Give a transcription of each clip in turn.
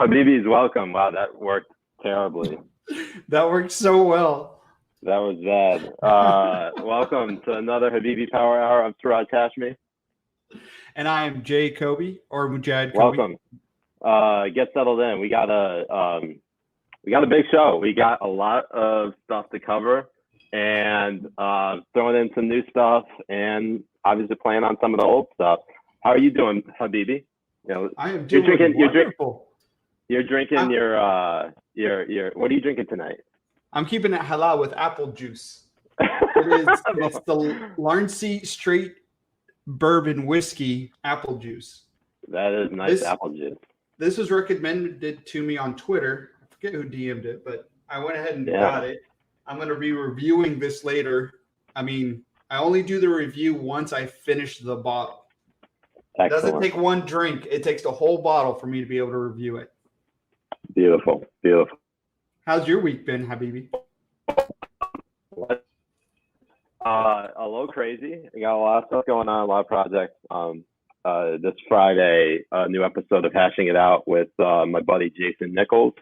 Habibi's welcome. Wow, that worked terribly. That worked so well. That was bad. Welcome to another Habibi Power Hour. I'm Siraj Hashmi. And I am Jay Kobbe, or Mujahed Kobbe. Welcome. Get settled in. We got a big show. We got a lot of stuff to cover, and throwing in some new stuff, and obviously playing on some of the old stuff. How are you doing, Habibi? You know, I am doing wonderful. You're drinking your what are you drinking tonight? I'm keeping it halal with apple juice. It's the Larnsey Straight Bourbon Whiskey apple juice. That is nice apple juice. This was recommended to me on Twitter. I forget who DM'd it, but I went ahead and got it. I'm going to be reviewing this later. I mean, I only do the review once I finish the bottle. Excellent. It doesn't take one drink. It takes the whole bottle for me to be able to review it. Beautiful. Beautiful. How's your week been, Habibi? A little crazy. I got a lot of stuff going on, a lot of projects. This Friday, a new episode of Hashing It Out with my buddy Jason Nichols.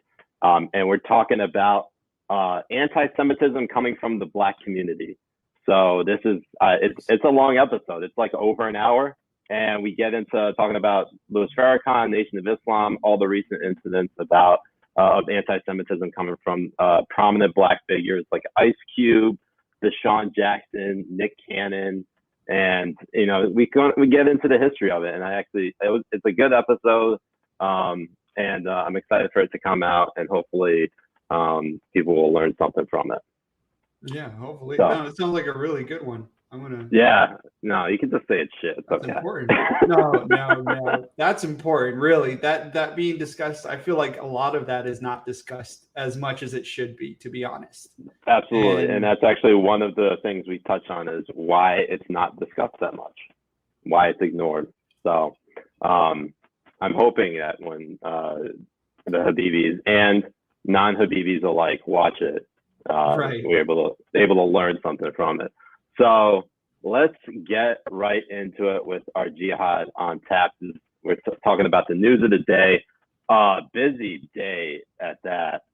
And we're talking about anti-Semitism coming from the Black community. So this is, it's a long episode. It's like over an hour. And we get into talking about Louis Farrakhan, Nation of Islam, all the recent incidents about of anti-Semitism coming from prominent Black figures like Ice Cube, Deshaun Jackson, Nick Cannon, and we get into the history of it. And it's a good episode, and I'm excited for it to come out, and hopefully people will learn something from it. Yeah, hopefully. No, it sounds like a really good one. Yeah, no, you can just say it's shit. It's that's okay. Important. No, that's important. Really, that being discussed, I feel like a lot of that is not discussed as much as it should be, to be honest. Absolutely, and that's actually one of the things we touch on is why it's not discussed that much, why it's ignored. So, I'm hoping that when the Habibis and non-Habibis alike watch it, we're able to learn something from it. So let's get right into it with our jihad on tap. We're talking about the news of the day. Busy day at that.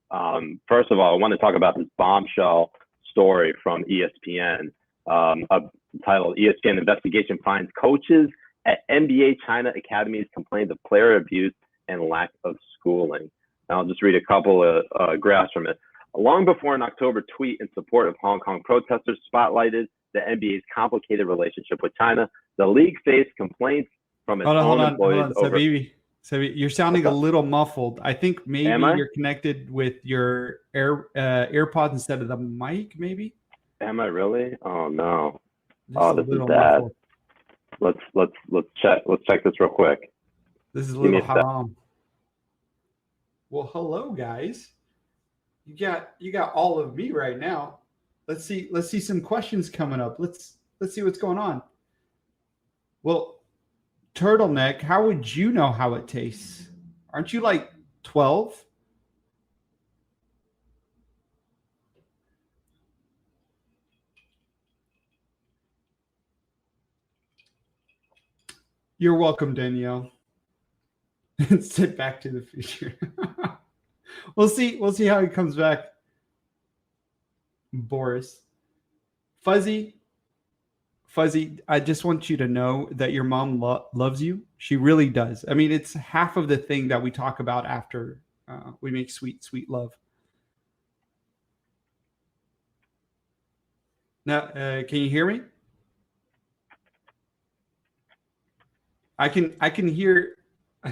First of all, I want to talk about this bombshell story from ESPN, titled "ESPN Investigation Finds Coaches at NBA China Academies Complained of Player Abuse and Lack of Schooling." And I'll just read a couple of graphs from it. Long before an October tweet in support of Hong Kong protesters spotlighted the NBA's complicated relationship with China, the league faced complaints from its own employees. Hold on, Habibi, you're sounding a little muffled. I think maybe you're connected with your AirPods instead of the mic, maybe. Am I really? Oh no! This is bad. Muffled. Let's check this real quick. This is a little haram. Well, hello guys. You got all of me right now. Let's see some questions coming up. Let's see what's going on. Well, turtleneck, how would you know how it tastes? Aren't you like 12? You're welcome, Danielle. Sit Back to the Future. We'll see how he comes back. Boris. Fuzzy, I just want you to know that your mom loves you. She really does. I mean, it's half of the thing that we talk about after we make sweet, sweet love. Now, can you hear me? I can hear I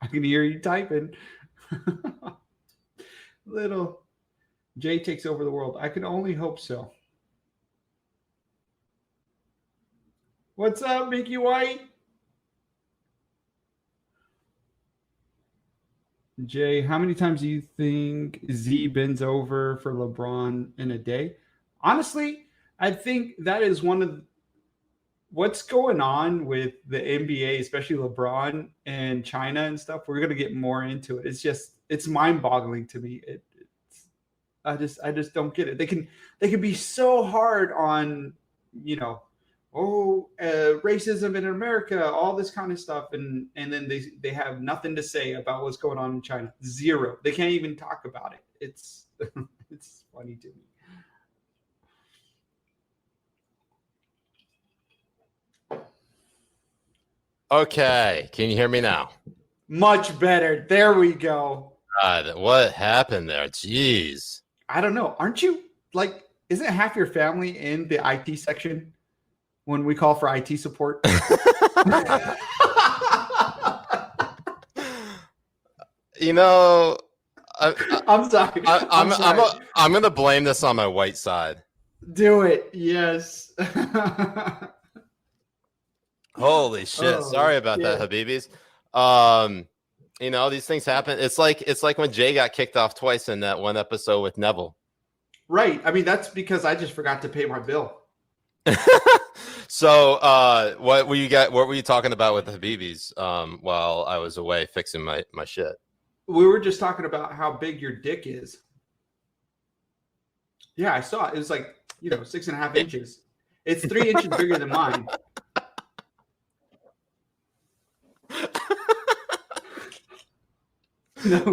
can hear you typing. Little Jay takes over the world. I can only hope so. What's up, Mickey White? Jay, how many times do you think Z bends over for LeBron in a day? Honestly, I think that is one of what's going on with the NBA, especially LeBron and China and stuff. We're going to get more into it. It's mind-boggling to me. I just don't get it. They can be so hard on, racism in America, all this kind of stuff, and then they have nothing to say about what's going on in China. Zero. They can't even talk about it. It's it's funny to me. Okay, can you hear me now? Much better. There we go. God, what happened there? Jeez. I don't know. Aren't you like? Isn't half your family in the IT section when we call for IT support? You know, I'm sorry. I'm gonna blame this on my white side. Do it. Yes. Holy shit! Sorry about that, Habibis. You know, these things happen. It's like when Jay got kicked off twice in that one episode with Neville. Right. I mean, that's because I just forgot to pay my bill. So, what were you talking about with the Habibis while I was away fixing my shit? We were just talking about how big your dick is. Yeah, I saw it. It was like, 6.5 inches. It's 3 inches bigger than mine. No,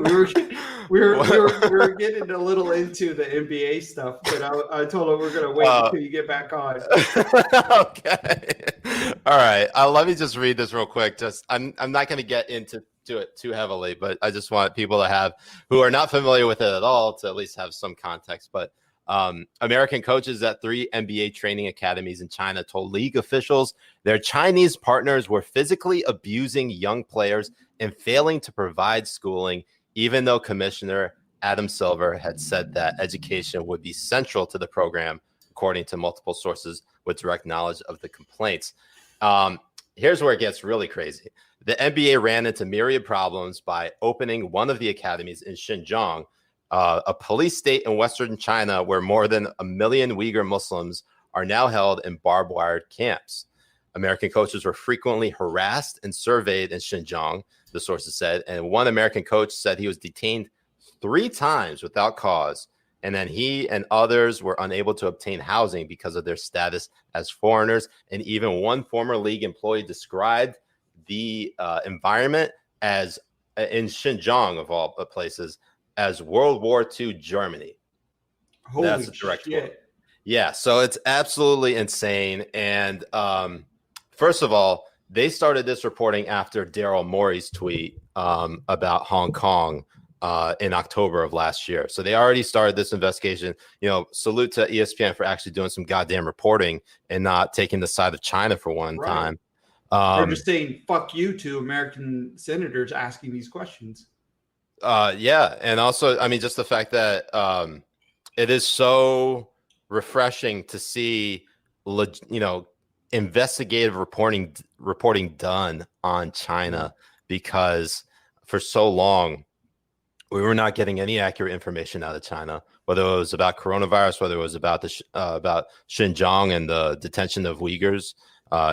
we were getting a little into the NBA stuff, but I told him we're gonna wait until you get back on. Okay. All right. Let me just read this real quick. I'm not gonna get into it too heavily, but I just want people who are not familiar with it at all to at least have some context. But American coaches at 3 NBA training academies in China told league officials their Chinese partners were physically abusing young players and failing to provide schooling, even though Commissioner Adam Silver had said that education would be central to the program, according to multiple sources with direct knowledge of the complaints. Here's where it gets really crazy. The NBA ran into myriad problems by opening one of the academies in Xinjiang, a police state in Western China where more than 1 million Uyghur Muslims are now held in barbed wire camps. American coaches were frequently harassed and surveyed in Xinjiang, the sources said, and one American coach said he was detained 3 times without cause, and then he and others were unable to obtain housing because of their status as foreigners. And even one former league employee described the environment as, in Xinjiang of all places, as World War II Germany. That's a direct quote. Yeah, so it's absolutely insane. And first of all, they started this reporting after Daryl Morey's tweet about Hong Kong in October of last year. So they already started this investigation. Salute to ESPN for actually doing some goddamn reporting and not taking the side of China for one time. Or just saying fuck you to American senators asking these questions. Yeah, and also, I mean, just the fact that it is so refreshing to see, investigative reporting done on China, because for so long we were not getting any accurate information out of China, whether it was about coronavirus, whether it was about about Xinjiang and the detention of Uyghurs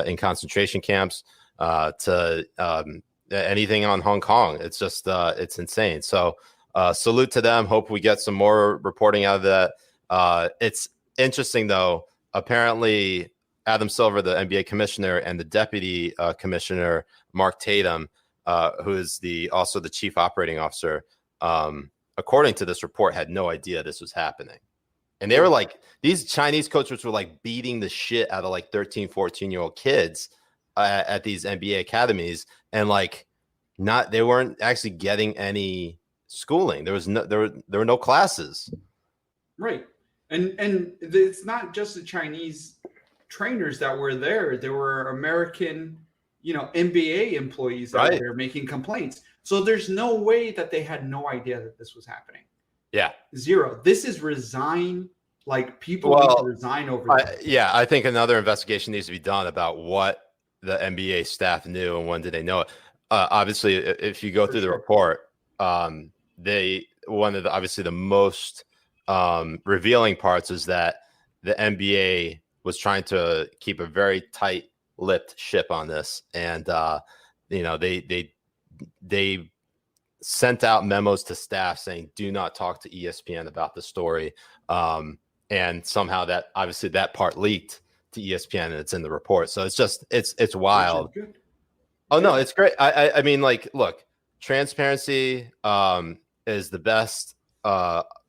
in concentration camps, to anything on Hong Kong. It's just it's insane. So salute to them. Hope we get some more reporting out of that. It's interesting though. Apparently, Adam Silver, the NBA commissioner, and the deputy commissioner, Mark Tatum, who is also the chief operating officer, according to this report, had no idea this was happening. And they were like, these Chinese coaches were like beating the shit out of like 13, 14-year-old kids at these NBA academies. And they weren't actually getting any schooling. There were no classes. Right. And it's not just the Chinese trainers that were there. There were American, NBA employees that were there making complaints. So there's no way that they had no idea that this was happening. Yeah. Zero. This is resign. Like people need to resign over that. Yeah, I think another investigation needs to be done about what the NBA staff knew and when did they know it. Obviously, if you go through the report, one of the obviously the most revealing parts is that the NBA was trying to keep a very tight-lipped ship on this, and they sent out memos to staff saying, "Do not talk to ESPN about the story," and somehow that part leaked to ESPN, and it's in the report. So it's wild. Oh no, it's great. I mean, like, look, transparency is the best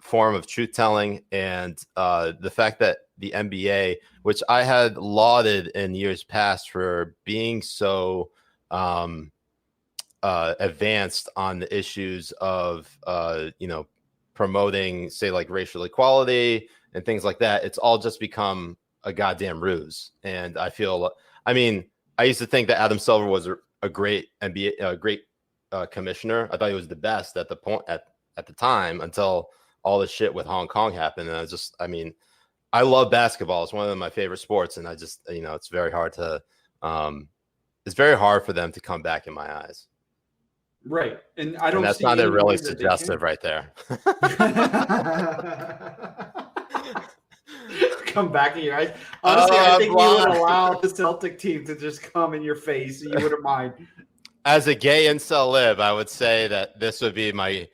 form of truth telling, and the fact that the NBA, which I had lauded in years past for being so advanced on the issues of promoting, say, like racial equality and things like that, it's all just become a goddamn ruse. And I feel, I mean, I used to think that Adam Silver was a great NBA, commissioner. I thought he was the best at the point at the time, until all this shit with Hong Kong happened. And I love basketball. It's one of my favorite sports, and it's very hard to, it's very hard for them to come back in my eyes. Right, and I don't. And that's not really suggestive, right there. Come back in your eyes. Honestly, I think you would allow the Celtic team to just come in your face. You wouldn't mind. As a gay incel lib, I would say that this would be my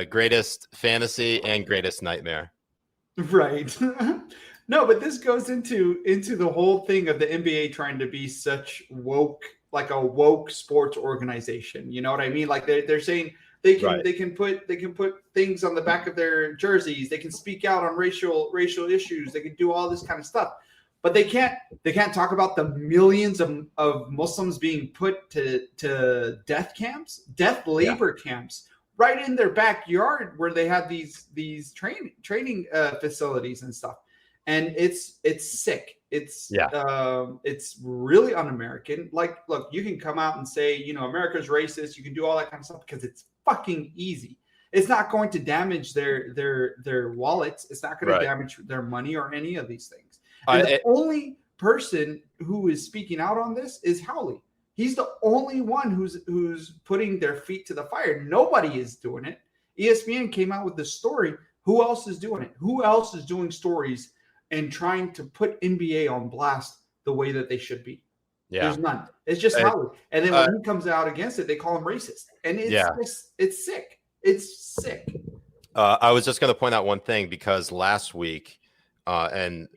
greatest fantasy and greatest nightmare. Right. No, but this goes into the whole thing of the NBA trying to be such woke, like a woke sports organization. You know what I mean? Like they're saying they can put things on the back of their jerseys. They can speak out on racial issues. They can do all this kind of stuff. But they can't talk about the millions of Muslims being put to death labor camps right in their backyard, where they have these training facilities and stuff. And it's sick. It's really un-American. Like, look, you can come out and say, America's racist. You can do all that kind of stuff because it's fucking easy. It's not going to damage their wallets. It's not going to damage their money or any of these things. And the only person who is speaking out on this is Howley. He's the only one who's putting their feet to the fire. Nobody is doing it. ESPN came out with this story. Who else is doing it? Who else is doing stories and trying to put NBA on blast the way that they should be? Yeah. There's none. It's just Howley. And then when he comes out against it, they call him racist. And it's sick. It's sick. I was just going to point out one thing, because last week, and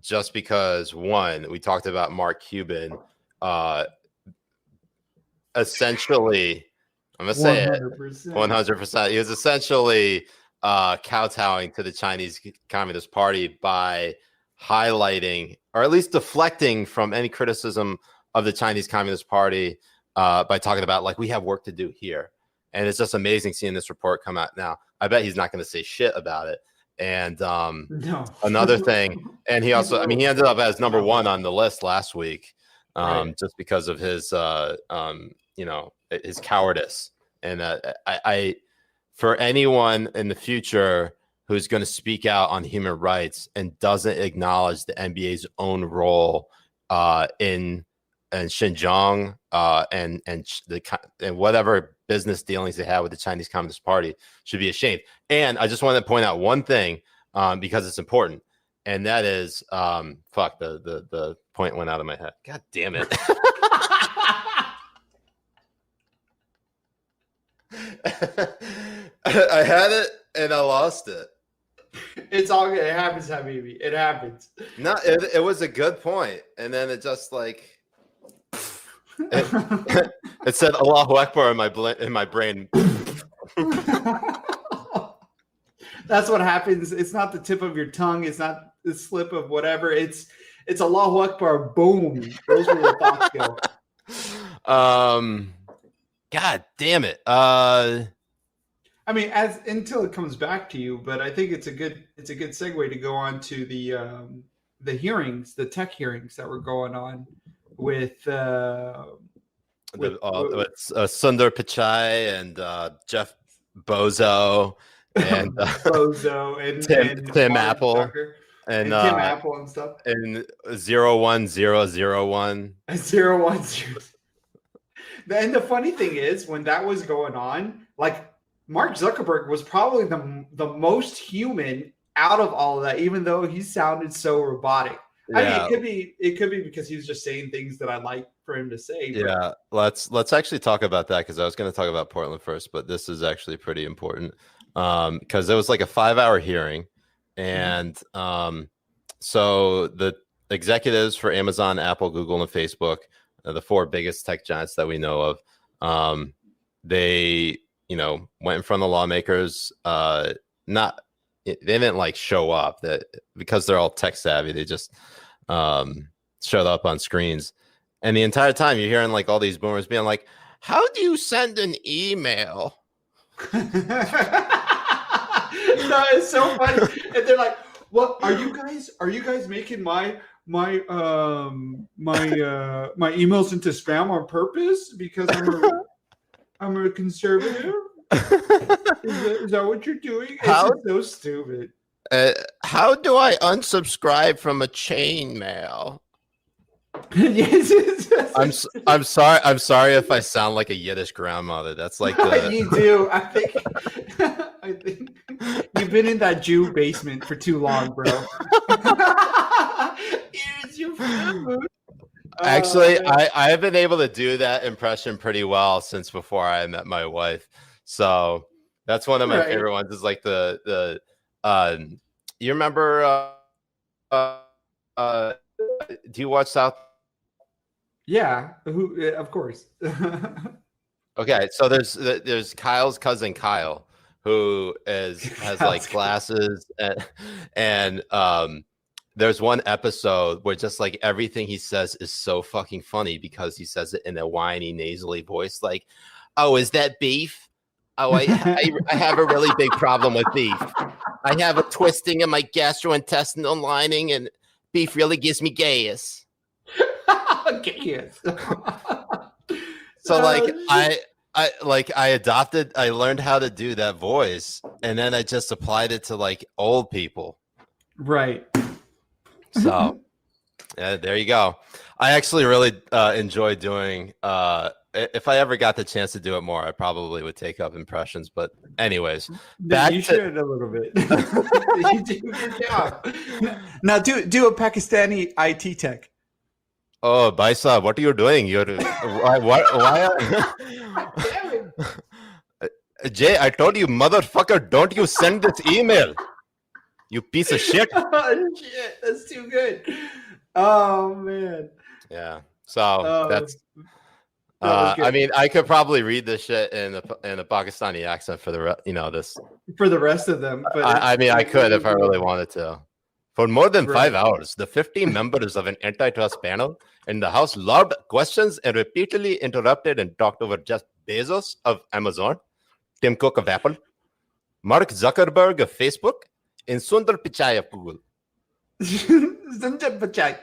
just because, one, we talked about Mark Cuban, essentially, I'm going to say 100%. He was essentially kowtowing to the Chinese Communist Party by highlighting, or at least deflecting from any criticism of the Chinese Communist Party, by talking about, like, we have work to do here. And it's just amazing seeing this report come out now. I bet he's not going to say shit about it. And another thing, and he also, he ended up as number one on the list last week, just because of his, his cowardice. And I, for anyone in the future who's going to speak out on human rights and doesn't acknowledge the NBA's own role in Xinjiang and whatever business dealings they have with the Chinese Communist Party, should be ashamed. And I just want to point out one thing, because it's important, and that is, the point went out of my head. God damn it. I had it and I lost it. It's all good. It happens, Habibi. It happens. No, it was a good point, and then it just like it said Allahu Akbar in my brain. That's what happens. It's not the tip of your tongue. It's not the slip of whatever. It's Allahu Akbar. Boom. Those were your thoughts go. God damn it. Until it comes back to you, but I think it's a good segue to go on to the hearings, the tech hearings that were going on with Sundar Pichai and Jeff Bozo and Bozo and Tim Apple and Tim Apple and stuff and 01001 010. And the funny thing is, when that was going on, like, Mark Zuckerberg was probably the most human out of all of that, even though he sounded so robotic. Yeah. It could be because he was just saying things that I like for him to say. But... Yeah, let's actually talk about that, because I was going to talk about Portland first, but this is actually pretty important, because it was like a 5-hour hearing, and so the executives for Amazon, Apple, Google, and Facebook, the 4 biggest tech giants that we know of, they went in front of the lawmakers. They didn't like show up, that because they're all tech savvy. They just showed up on screens, and the entire time you're hearing like all these boomers being like, "How do you send an email?" That is so funny. And they're like, "What are you guys? Are you guys making my emails into spam on purpose because I'm a conservative? Is that what you're doing?" It's so stupid. How do I unsubscribe from a chain mail? Yes. I'm sorry if I sound like a Yiddish grandmother. That's like You do. I think you've been in that Jew basement for too long, bro. Here's your food. Actually, I have been able to do that impression pretty well since before I met my wife. So that's one of my favorite ones. Is like the you remember do you watch South? Yeah, of course. Okay, so there's Kyle's cousin Kyle, who has like glasses, and there's one episode where just like everything he says is so fucking funny because he says it in a whiny, nasally voice, like, "Oh, is that beef? Oh, I have a really big problem with beef. I have a twisting in my gastrointestinal lining, and beef really gives me gas." Gas. So like I learned how to do that voice, and then I just applied it to like old people. Right. So there you go. I actually really enjoy doing if I ever got the chance to do it more, I probably would take up impressions. But anyways, you should a little bit. You do a good job. Now do a Pakistani IT tech. Oh, Baisa, what are you doing? You're why Jay, I told you, motherfucker, don't you send this email. You piece of shit. Oh, shit, that's too good. Oh man. Yeah. So that's I mean, I could probably read this shit in a Pakistani accent for the for the rest of them. But I mean, I could if I really wanted to. For more than 5 hours, the 15 members of an antitrust panel in the House lobbed questions and repeatedly interrupted and talked over Jeff Bezos of Amazon, Tim Cook of Apple, Mark Zuckerberg of Facebook, and Sundar Pichai of Google. Sundar Pichai.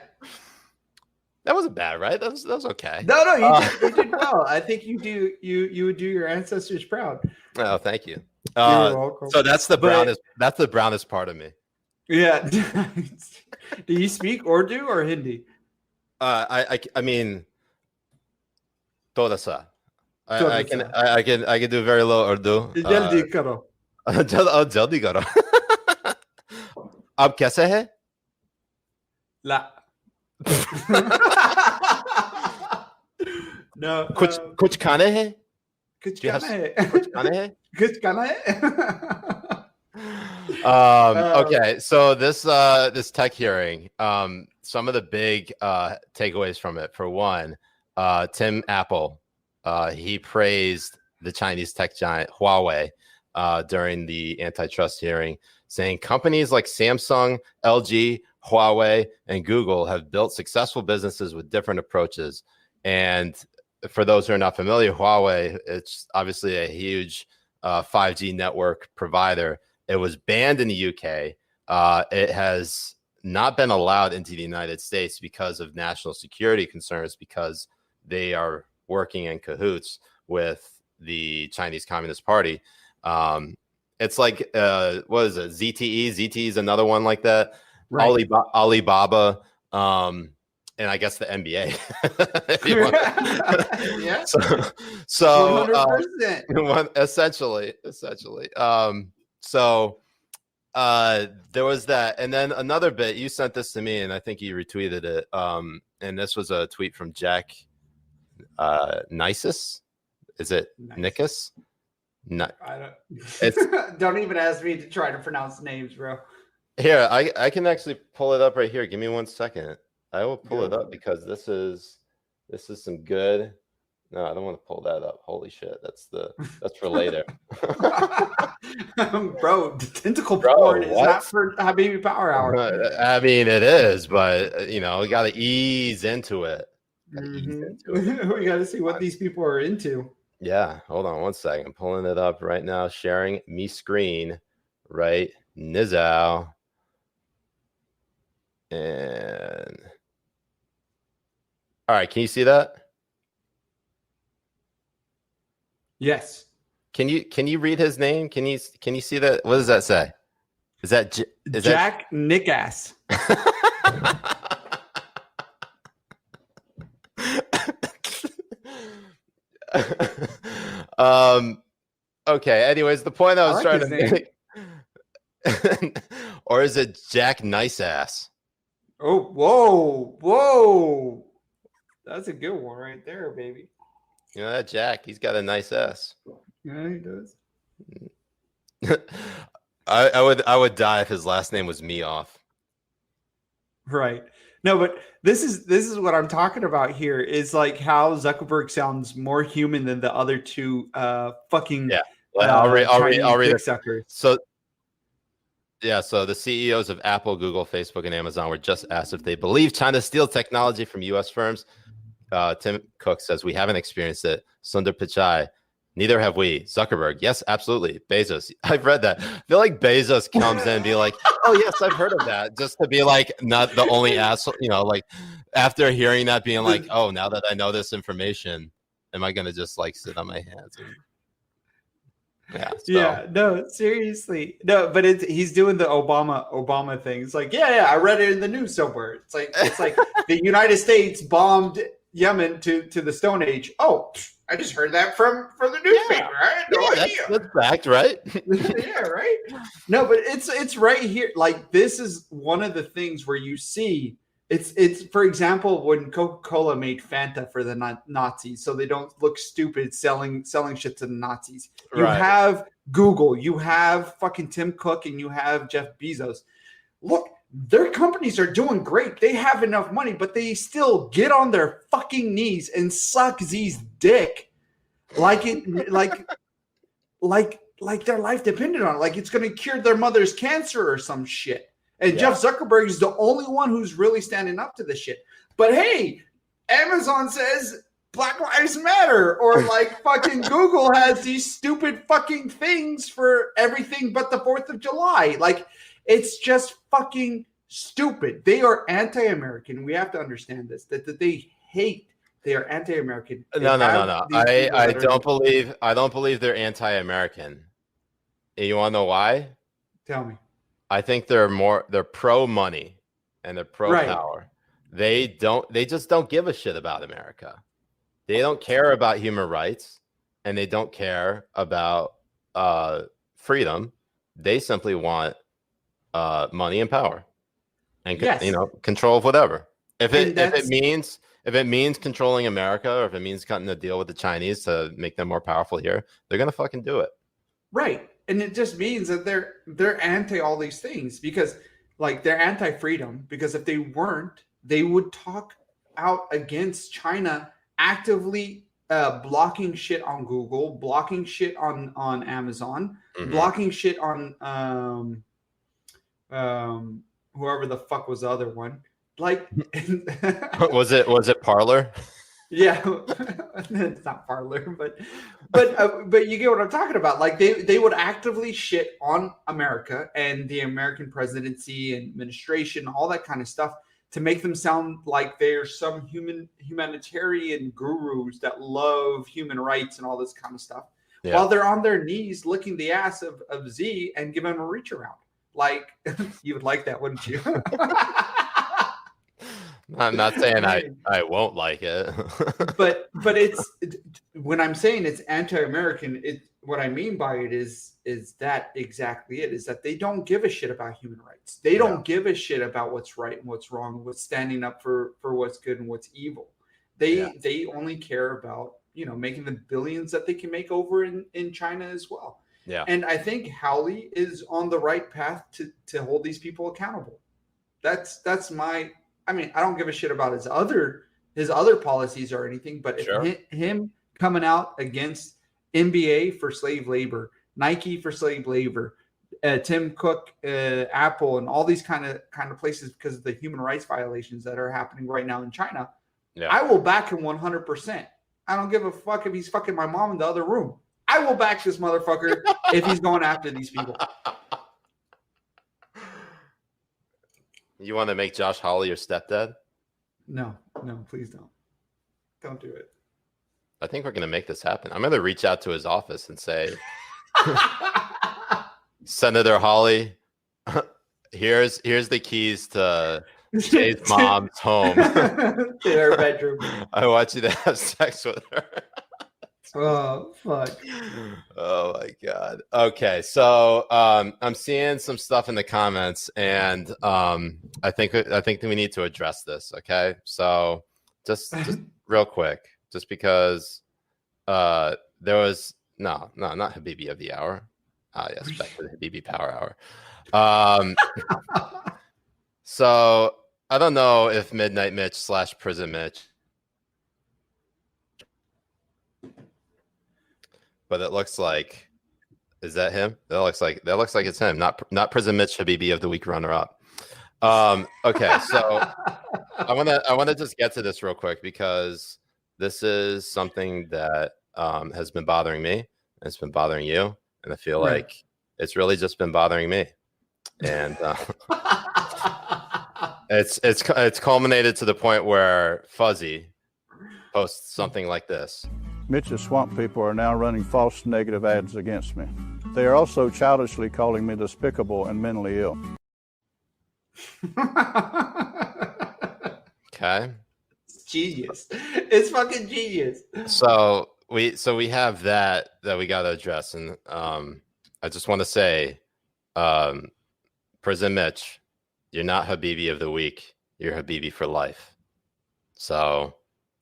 That wasn't bad, right? That was okay. No, you did well. I think you would do your ancestors proud. Oh, thank you. You're welcome. So that's the brownest. That's the brownest part of me. Yeah. Do you speak Urdu or Hindi? I mean, toda sa. I can do very low Urdu. Jaldi karo. Jaldi karo. Ab kaise hai? La. No. Kuch khane hai? Kuch khana hai. Kuch khane hai? Kuch khana hai. Okay, so this tech hearing, some of the big takeaways from it. For one, Tim Apple, he praised the Chinese tech giant Huawei during the antitrust hearing, saying companies like Samsung, LG, Huawei, and Google have built successful businesses with different approaches. And for those who are not familiar, Huawei, it's obviously a huge 5G network provider. It was banned in the UK. It has not been allowed into the United States because of national security concerns, because they are working in cahoots with the Chinese Communist Party. It's like, what is it? ZTE? ZTE is another one like that. Right. Alibaba, and I guess the NBA. Yeah. So 100%. Essentially. So there was that. And then another bit, you sent this to me and I think you retweeted it. And this was a tweet from Jack Nisus. Is it Nikus? No. I don't. Don't even ask me to try to pronounce names, bro. Here, I can actually pull it up right here. Give me 1 second. I will pull it up because this is some good. No, I don't want to pull that up. Holy shit, that's for later. Bro, the tentacle porn is not for Habibi Power Hour. I mean, it is, but we got to ease into it. We got to see what these people are into. Yeah, hold on 1 second. I'm pulling it up right now. Sharing me screen right now. And all right, can you see that? Yes. Can you read his name? Can you see that? What does that say? Is that Jack Nickass? Okay. Anyways, the point I was trying to make. Or is it Jack Nice Ass? Oh, whoa. That's a good one right there, baby. You know that Jack, he's got a nice ass. Yeah, he does. I would die if his last name was me off. Right. No, but this is what I'm talking about here is like how Zuckerberg sounds more human than the other two fucking I'll read it. Suckers. So the CEOs of Apple, Google, Facebook, and Amazon were just asked if they believe China steals technology from U.S. firms. Tim Cook says, we haven't experienced it. Sundar Pichai, neither have we. Zuckerberg, yes, absolutely. Bezos, I've read that. I feel like Bezos comes in and be like, oh, yes, I've heard of that. Just to be like, not the only asshole, like after hearing that, being like, oh, now that I know this information, am I going to just like sit on my hands? Yeah, no, seriously. No, but he's doing the Obama thing. It's like, yeah, I read it in the news somewhere. It's like the United States bombed Yemen to the Stone Age. Oh, I just heard that from the newspaper. I had no idea. That's fact, right? Yeah, right. No, but it's right here. Like, this is one of the things where you see it's for example, when Coca-Cola made Fanta for the Nazis, so they don't look stupid selling shit to the Nazis. You have Google, you have fucking Tim Cook, and you have Jeff Bezos. Look, their companies are doing great. They have enough money, but they still get on their fucking knees and suck Z's dick like their life depended on it. Like it's going to cure their mother's cancer or some shit. And Jeff Zuckerberg is the only one who's really standing up to this shit. But hey, Amazon says Black Lives Matter, or like fucking Google has these stupid fucking things for everything but the 4th of July. Like, it's just fucking stupid. They are anti-American. We have to understand this, that they hate. They are anti-American. No. I don't believe they're anti-American. You want to know why? Tell me. I think they're pro money and they're pro power. They just don't give a shit about America. They don't care about human rights, and they don't care about freedom. They simply want money and power, and control of whatever. If it means controlling America, or if it means cutting a deal with the Chinese to make them more powerful here, they're gonna fucking do it. Right. And it just means that they're anti all these things, because like they're anti-freedom, because if they weren't, they would talk out against China actively blocking shit on Google, blocking shit on Amazon, blocking shit on whoever the fuck was the other one. Like was it Parler? Yeah, it's not Parler, but you get what I'm talking about. Like they would actively shit on America and the American presidency and administration, all that kind of stuff, to make them sound like they're some humanitarian gurus that love human rights and all this kind of stuff, while they're on their knees licking the ass of Z and giving him a reach around. Like, you would like that, wouldn't you? I'm not saying I won't like it. but it's when I'm saying it's anti-American, what I mean by it is that exactly it is, that they don't give a shit about human rights. They don't give a shit about what's right and what's wrong, what's standing up for what's good and what's evil. They only care about making the billions that they can make over in China as well. Yeah. And I think Howley is on the right path to hold these people accountable. That's my. I mean, I don't give a shit about his other policies or anything, but if him coming out against NBA for slave labor, Nike for slave labor, Tim Cook, Apple, and all these kind of places because of the human rights violations that are happening right now in China, I will back him 100%. I don't give a fuck if he's fucking my mom in the other room. I will back this motherfucker if he's going after these people. You want to make Josh Hawley your stepdad? No, please don't. Don't do it. I think we're going to make this happen. I'm going to reach out to his office and say, Senator Hawley, here's the keys to Jay's mom's home. To her bedroom. I want you to have sex with her. Oh, fuck. Oh, my God. Okay, so I'm seeing some stuff in the comments, and I think that we need to address this, okay? So just real quick, just because there was not Habibi of the Hour. Yes, back to the Habibi Power Hour. So I don't know if Midnight Mitch / Prison Mitch, but it looks like, is that him? That looks like it's him. Not Prison Mitch, Habibi of the Week runner-up. Okay, so I wanna just get to this real quick because this is something that has been bothering me. It's been bothering you, and I feel like it's really just been bothering me. And it's culminated to the point where Fuzzy posts something like this. Mitch's swamp people are now running false negative ads against me. They are also childishly calling me despicable and mentally ill. Okay. It's genius. It's fucking genius. So we have that we got to address, and I just want to say, Prison Mitch, you're not Habibi of the Week. You're Habibi for life. So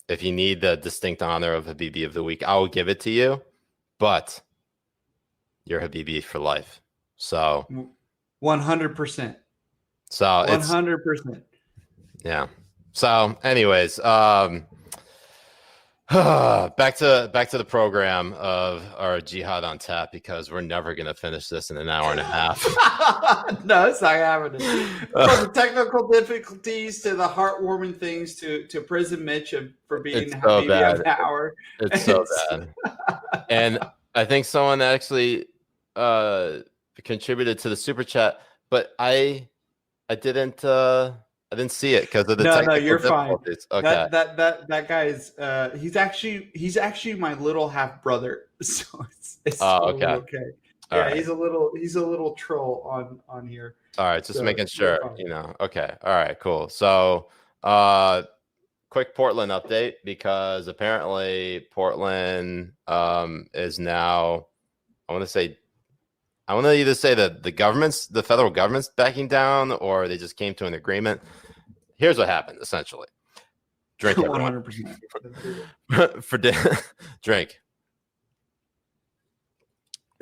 if you need the distinct honor of Habibi of the Week, I will give it to you, but you're Habibi for life. So 100%. So 100%. Yeah. So anyways, back to the program of our Jihad on Tap, because we're never going to finish this in an hour and a half. No, it's not happening. From the technical difficulties to the heartwarming things to Prison Mitch for being Habibi of the Hour. It's so bad. And I think someone actually contributed to the super chat, but I didn't see it because of the technical you're fine. Okay. That guy is he's actually my little half brother. So it's okay. Okay. All yeah, right. he's a little troll on here. All right, just so, making sure, Okay. All right, cool. So quick Portland update, because apparently Portland is now, I want to either say that the federal government's backing down, or they just came to an agreement. Here's what happened, essentially. Drink 100%. Drink.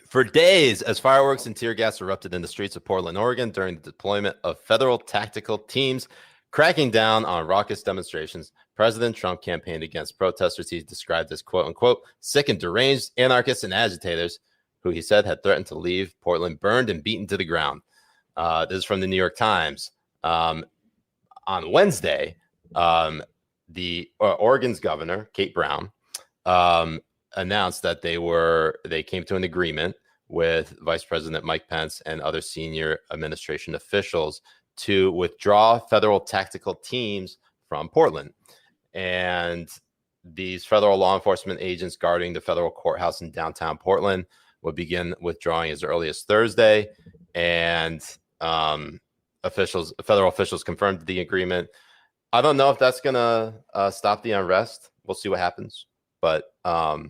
For days, as fireworks and tear gas erupted in the streets of Portland, Oregon during the deployment of federal tactical teams cracking down on raucous demonstrations, President Trump campaigned against protesters he described as quote unquote sick and deranged anarchists and agitators, who he said had threatened to leave Portland burned and beaten to the ground. This is from the New York Times. On Wednesday, the Oregon's governor, Kate Brown, announced that they came to an agreement with Vice President Mike Pence and other senior administration officials to withdraw federal tactical teams from Portland. And these federal law enforcement agents guarding the federal courthouse in downtown Portland would begin withdrawing as early as Thursday. And federal officials confirmed the agreement. I don't know if that's going to stop the unrest. We'll see what happens. But I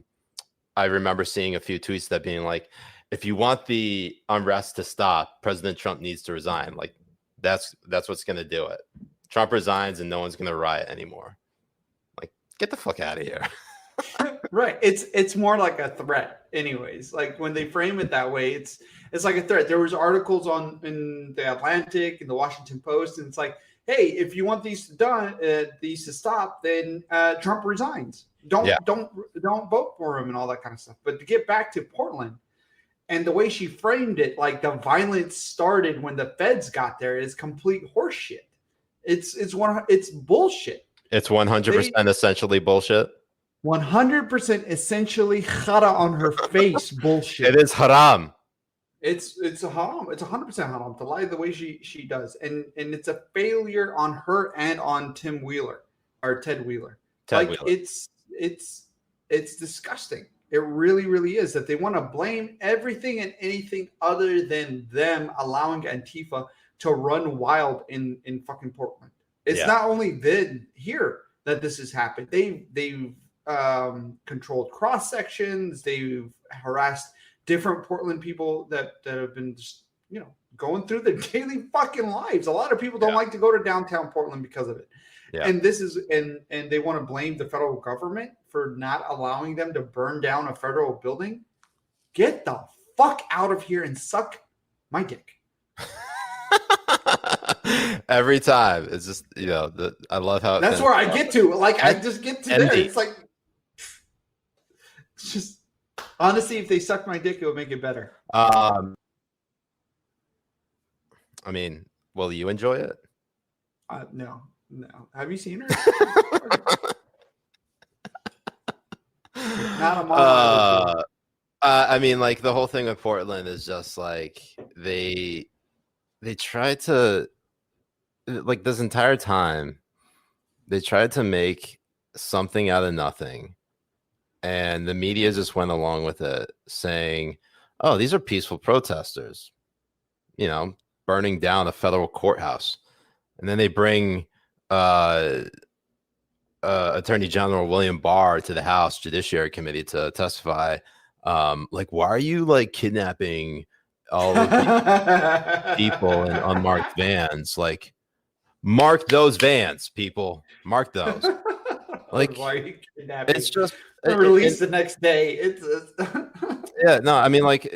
remember seeing a few tweets that being like, if you want the unrest to stop, President Trump needs to resign. Like, that's what's going to do it. Trump resigns and no one's going to riot anymore. Like, get the fuck out of here. Right. It's more like a threat, anyways. Like when they frame it that way, it's like a threat. There was articles in the Atlantic and the Washington Post, and it's like, hey, if you want these to stop, then Trump resigns. Don't vote for him and all that kind of stuff. But to get back to Portland and the way she framed it, like the violence started when the feds got there, is complete horseshit. It's bullshit. It's 100% essentially bullshit. 100% essentially khara on her face bullshit. It is haram. It's a haram. It's 100% haram to lie the way she does, and it's a failure on her and on Ted Wheeler. It's disgusting. It really, really is that they want to blame everything and anything other than them allowing Antifa to run wild in fucking Portland. It's not only here that this has happened. They've controlled cross sections. They've harassed different Portland people that have been just, going through their daily fucking lives. A lot of people don't like to go to downtown Portland because of it. Yeah. And this is and they want to blame the federal government for not allowing them to burn down a federal building. Get the fuck out of here and suck my dick. Every time. It's just, I love how that's where I get to. Like, I just get to there. It's like, it's just, honestly, if they suck my dick, it would make it better. I mean, will you enjoy it? No. Have you seen her? Not a model. I mean, like, the whole thing with Portland is just like they tried to, like, this entire time they tried to make something out of nothing, and the media just went along with it, saying, oh, these are peaceful protesters, burning down a federal courthouse. And then they bring Attorney General William Barr to the House Judiciary Committee to testify. Like, why are you, like, kidnapping all of these people in unmarked vans? Like, mark those vans, people. Mark those. Like, why are you kidnapping? It's just released the next day. Yeah, no, I mean, like,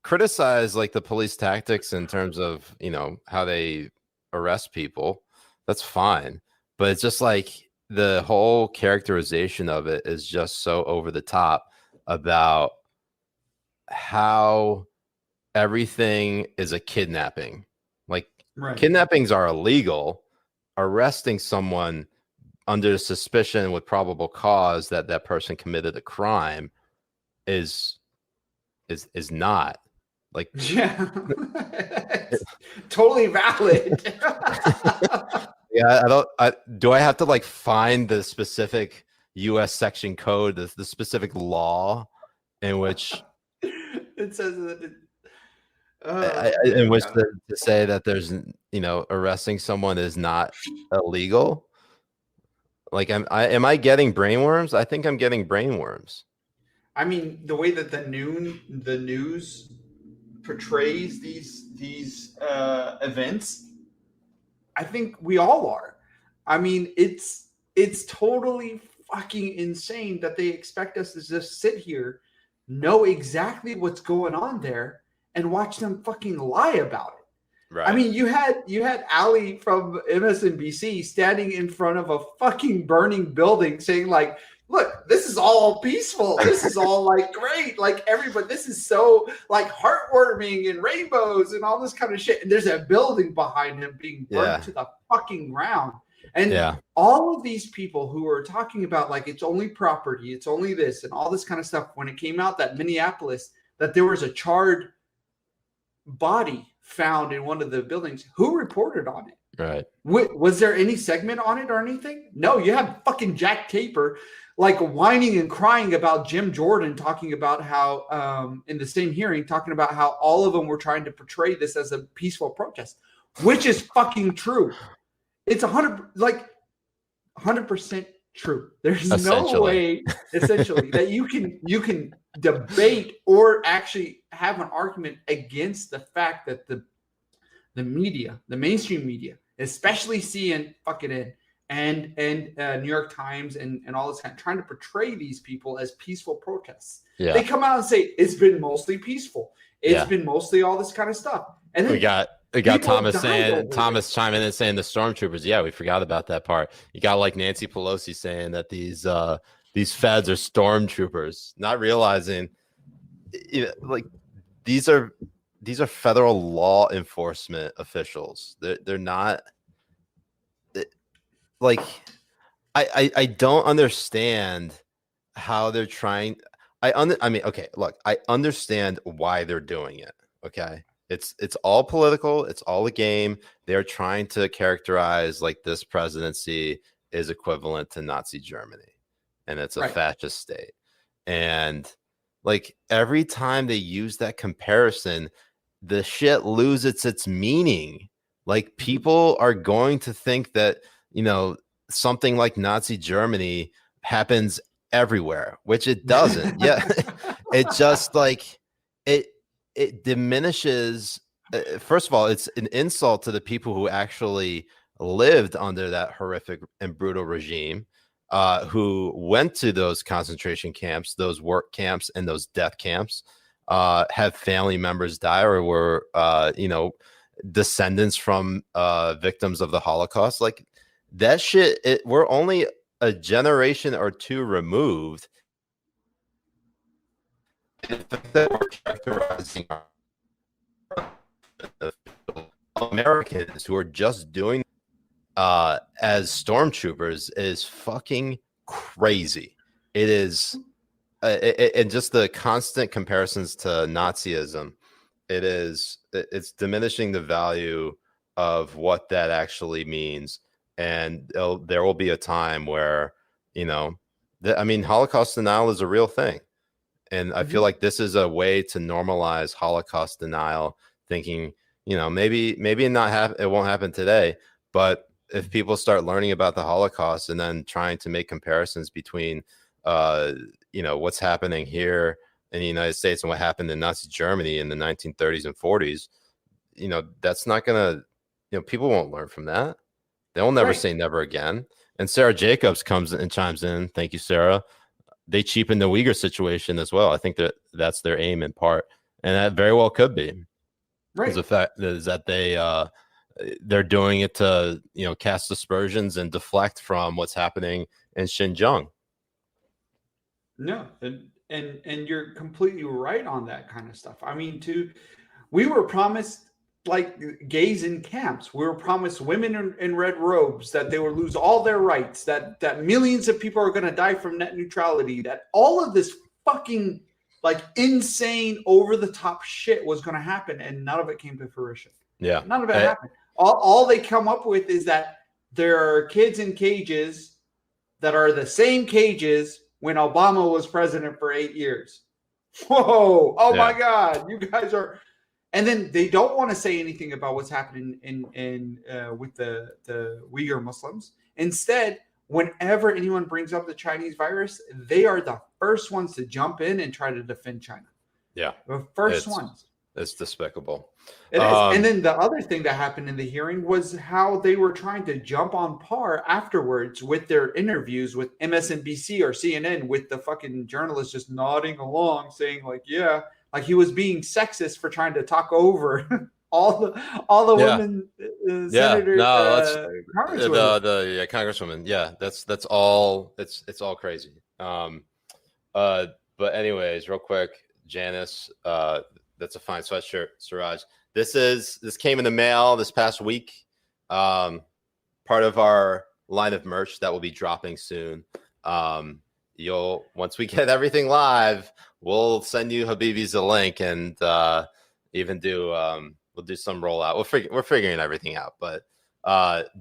criticize, like, the police tactics in terms of, how they arrest people. That's fine. But it's just like the whole characterization of it is just so over the top about how everything is a kidnapping. Like, kidnappings are illegal. Arresting someone under suspicion with probable cause that that person committed a crime is not. Like, yeah, it's totally valid. Yeah, do I have to, like, find the specific U.S. section code, the specific law in which it says that in which to say that there's, arresting someone is not illegal? Like, am I getting brainworms? I think I'm getting brainworms. I mean, the way that the news portrays these events, I think we all are. I mean, it's totally fucking insane that they expect us to just sit here, know exactly what's going on there, and watch them fucking lie about it. Right. I mean, you had Ali from MSNBC standing in front of a fucking burning building saying, like, look, this is all peaceful. This is all, like, great. Like, everybody, this is so, like, heartwarming and rainbows and all this kind of shit. And there's a building behind him being burned to the fucking ground. And all of these people who are talking about, like, it's only property, it's only this and all this kind of stuff. When it came out that Minneapolis, that there was a charred body found in one of the buildings, who reported on it? Right. Was there any segment on it or anything? No, you have fucking Jack Taper, like, whining and crying about Jim Jordan, talking about how in the same hearing, talking about how all of them were trying to portray this as a peaceful protest, which is fucking true. It's 100% true. There's no way, essentially, that you can debate or actually have an argument against the fact that the media, the mainstream media, especially CNN and New York Times and all this kind of trying to portray these people as peaceful protests. Yeah. They come out and say it's been mostly peaceful. It's been mostly all this kind of stuff. And then we got Thomas chiming in and saying the stormtroopers. Yeah, we forgot about that part. You got like Nancy Pelosi saying that these feds are stormtroopers, not realizing like these are federal law enforcement officials. They're not like I don't understand how they're trying. I mean, okay, look, I understand why they're doing it. Okay. It's all political. It's all a game. They're trying to characterize like this presidency is equivalent to Nazi Germany, and it's a fascist state. And like every time they use that comparison, the shit loses its meaning. Like people are going to think that, you know, something like Nazi Germany happens everywhere, which it doesn't. Yeah. It just like it diminishes. First of all, it's an insult to the people who actually lived under that horrific and brutal regime, who went to those concentration camps, those work camps, and those death camps, have family members die or were, descendants from victims of the Holocaust. Like that shit, we're only a generation or two removed. That we're characterizing Americans who are just doing as stormtroopers is fucking crazy. It is, and just the constant comparisons to Nazism, it's diminishing the value of what that actually means. And there will be a time where, Holocaust denial is a real thing. And I feel like this is a way to normalize Holocaust denial, thinking, maybe it won't happen today, but if people start learning about the Holocaust and then trying to make comparisons between, what's happening here in the United States and what happened in Nazi Germany in the 1930s and 40s, that's not going to, people won't learn from that. They'll never say never again. And Sarah Jacobs comes and chimes in. Thank you, Sarah. They cheapen the Uyghur situation as well. I think that's their aim in part. And that very well could be. Right. The fact is that they're doing it to, cast aspersions and deflect from what's happening in Xinjiang. No, and you're completely right on that kind of stuff. I mean, we were promised like gays in camps. We were promised women in red robes, that they would lose all their rights, that millions of people are going to die from net neutrality, that all of this fucking like insane over the top shit was going to happen, and none of it came to fruition. Yeah, none of it happened. All they come up with is that there are kids in cages that are the same cages when Obama was president for 8 years. Whoa! Oh my God, you guys are. And then they don't want to say anything about what's happening in with the Uyghur Muslims. Instead, whenever anyone brings up the Chinese virus, they are the first ones to jump in and try to defend China. Yeah, the first ones. It's despicable. It is. And then the other thing that happened in the hearing was how they were trying to jump on par afterwards with their interviews with MSNBC or CNN, with the fucking journalist just nodding along, saying like, yeah. Like he was being sexist for trying to talk over all the women senators. The congresswoman. Yeah, that's all. It's all crazy. But anyways, real quick, Janice. That's a fine sweatshirt, Siraj. This came in the mail this past week. Part of our line of merch that will be dropping soon. Once we get everything live, we'll send you Habibi's a link, and even we'll do some rollout. We're figuring everything out, but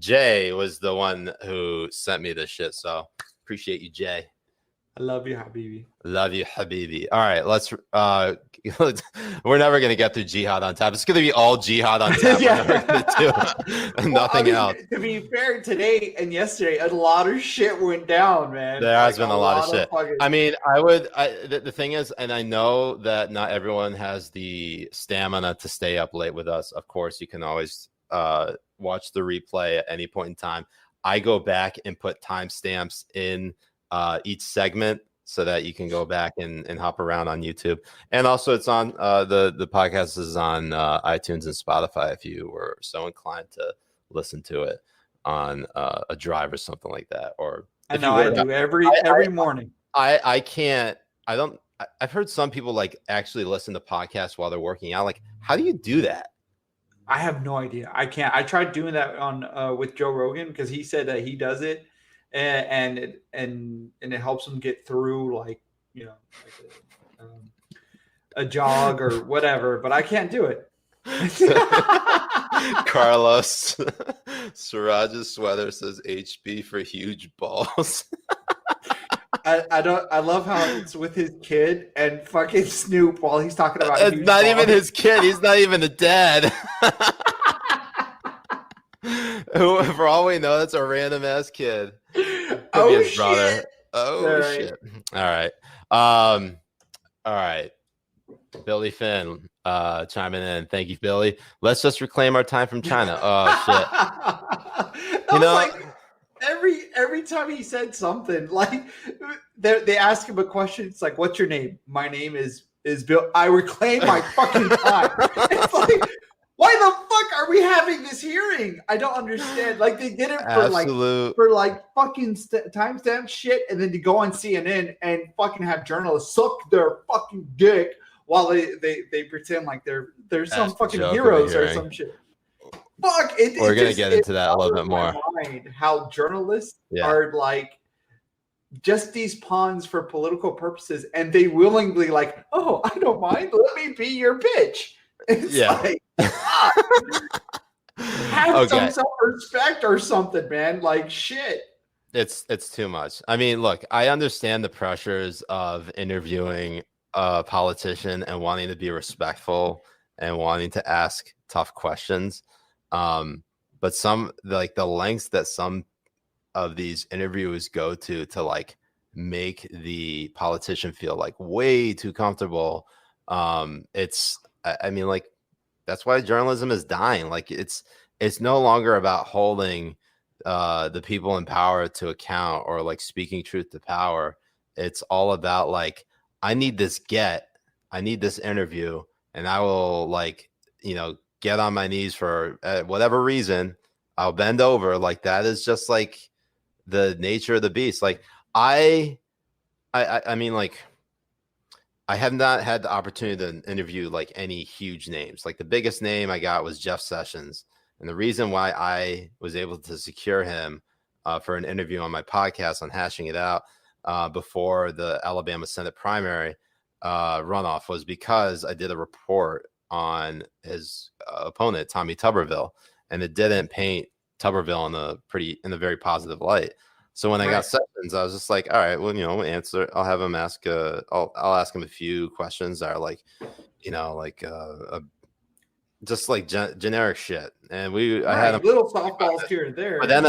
Jay was the one who sent me this shit, so appreciate you, Jay. I love you, Habibi. Love you, Habibi. All right, let's. We're never gonna get through Jihad on Tap. It's gonna be all Jihad on Tap. We're never gonna do nothing else. To be fair, today and yesterday, a lot of shit went down, man. There has been a lot of shit. I mean, the thing is, and I know that not everyone has the stamina to stay up late with us. Of course, you can always watch the replay at any point in time. I go back and put timestamps in each segment so that you can go back and hop around on YouTube. And also it's on the podcast is on iTunes and Spotify if you were so inclined to listen to it on a drive or something like that. Or I know I do every morning. I can't. I don't. I've heard some people like actually listen to podcasts while they're working out. Like, how do you do that? I have no idea. I can't. I tried doing that on with Joe Rogan because he said that he does it, and it helps him get through like a jog or whatever. But I can't do it. Carlos Siraj's sweater says HB for huge balls. I love how it's with his kid and fucking Snoop while he's talking about it's not balls. Even his kid. He's not even a dad. For all we know, that's a random ass kid. Oh shit. Brother. Oh shit. All right. All right. Billy Finn chiming in. Thank you, Billy. Let's just reclaim our time from China. Oh shit. You know, like every time he said something, like they ask him a question, it's like, "What's your name?" "My name is Bill." I reclaim my fucking time. It's like, why the fuck are we having this hearing? I don't understand. Like they did it for like fucking timestamp shit, and then to go on CNN and fucking have journalists suck their fucking dick while they pretend like they're some fucking heroes or some shit. Fuck it. We're gonna get into that a little bit more. How journalists are like just these pawns for political purposes, and they willingly like, oh, I don't mind. Let me be your bitch. It's like, have some self-respect or something, man. Like shit. It's too much. I mean, look, I understand the pressures of interviewing a politician and wanting to be respectful and wanting to ask tough questions. But some like the lengths that some of these interviewers go to like make the politician feel like way too comfortable. I mean, like that's why journalism is dying. Like it's no longer about holding the people in power to account or like speaking truth to power. It's all about like, I need this interview, and I will like, get on my knees for whatever reason. I'll bend over. Like that is just like the nature of the beast. Like I mean, like I have not had the opportunity to interview like any huge names. Like the biggest name I got was Jeff Sessions. And the reason why I was able to secure him for an interview on my podcast on Hashing It Out before the Alabama Senate primary runoff was because I did a report on his opponent, Tommy Tuberville, and it didn't paint Tuberville in a very positive light. So when I got Sessions, I was just like, all right, well, answer. I'll have him ask. I'll ask him a few questions that are like, just like generic shit. And I had little softballs here and there. But then,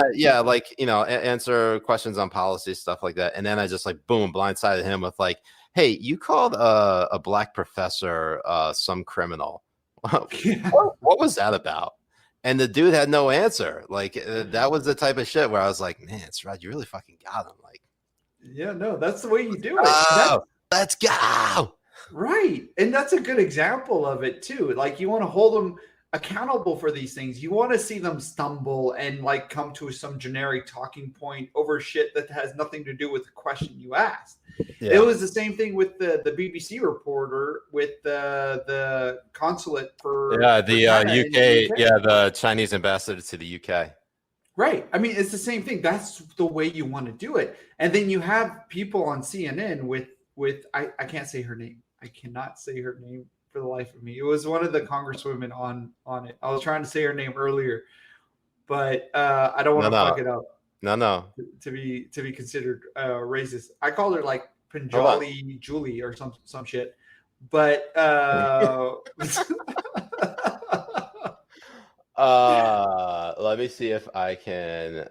answer questions on policy, stuff like that. And then I just like, boom, blindsided him with like, hey, you called a black professor some criminal. What was that about? And the dude had no answer. Like that was the type of shit where I was like, man, Siraj, you really fucking got him. Like, yeah, no, that's the way you do it. Let's go. Right. And that's a good example of it too. Like you want to hold them accountable for these things. You want to see them stumble and like come to some generic talking point over shit that has nothing to do with the question you asked. Yeah. It was the same thing with the BBC reporter with the consulate for the UK. Yeah, the Chinese ambassador to the UK. Right. I mean, it's the same thing. That's the way you want to do it. And then you have people on CNN with I can't say her name. I cannot say her name for the life of me. It was one of the congresswomen on it. I was trying to say her name earlier, but I don't want to fuck it up. No. To be considered racist. I called her like Punjali Julie or some shit. But let me see if I can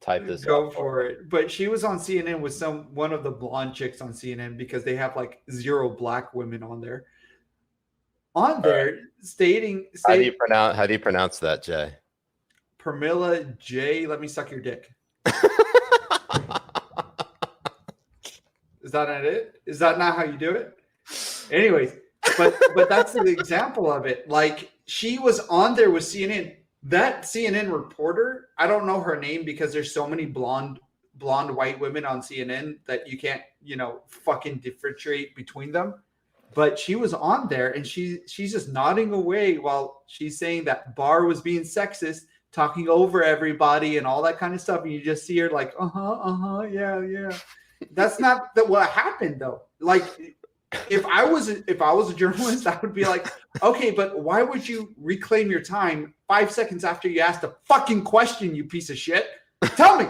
type this. Go for it. But she was on CNN with one of the blonde chicks on CNN because they have like 0 black women on there. Stating how do you pronounce that, Jay? Pramila J, let me suck your dick. Is that not it? Is that not how you do it? Anyways, but that's the example of it. Like, she was on there with CNN. That CNN reporter, I don't know her name because there's so many blonde white women on CNN that you can't, fucking differentiate between them. But she was on there and she's just nodding away while she's saying that Barr was being sexist, talking over everybody and all that kind of stuff. And you just see her like, yeah. That's not what happened though. Like, if I was a journalist, I would be like, okay, but why would you reclaim your time 5 seconds after you asked a fucking question, you piece of shit? Tell me.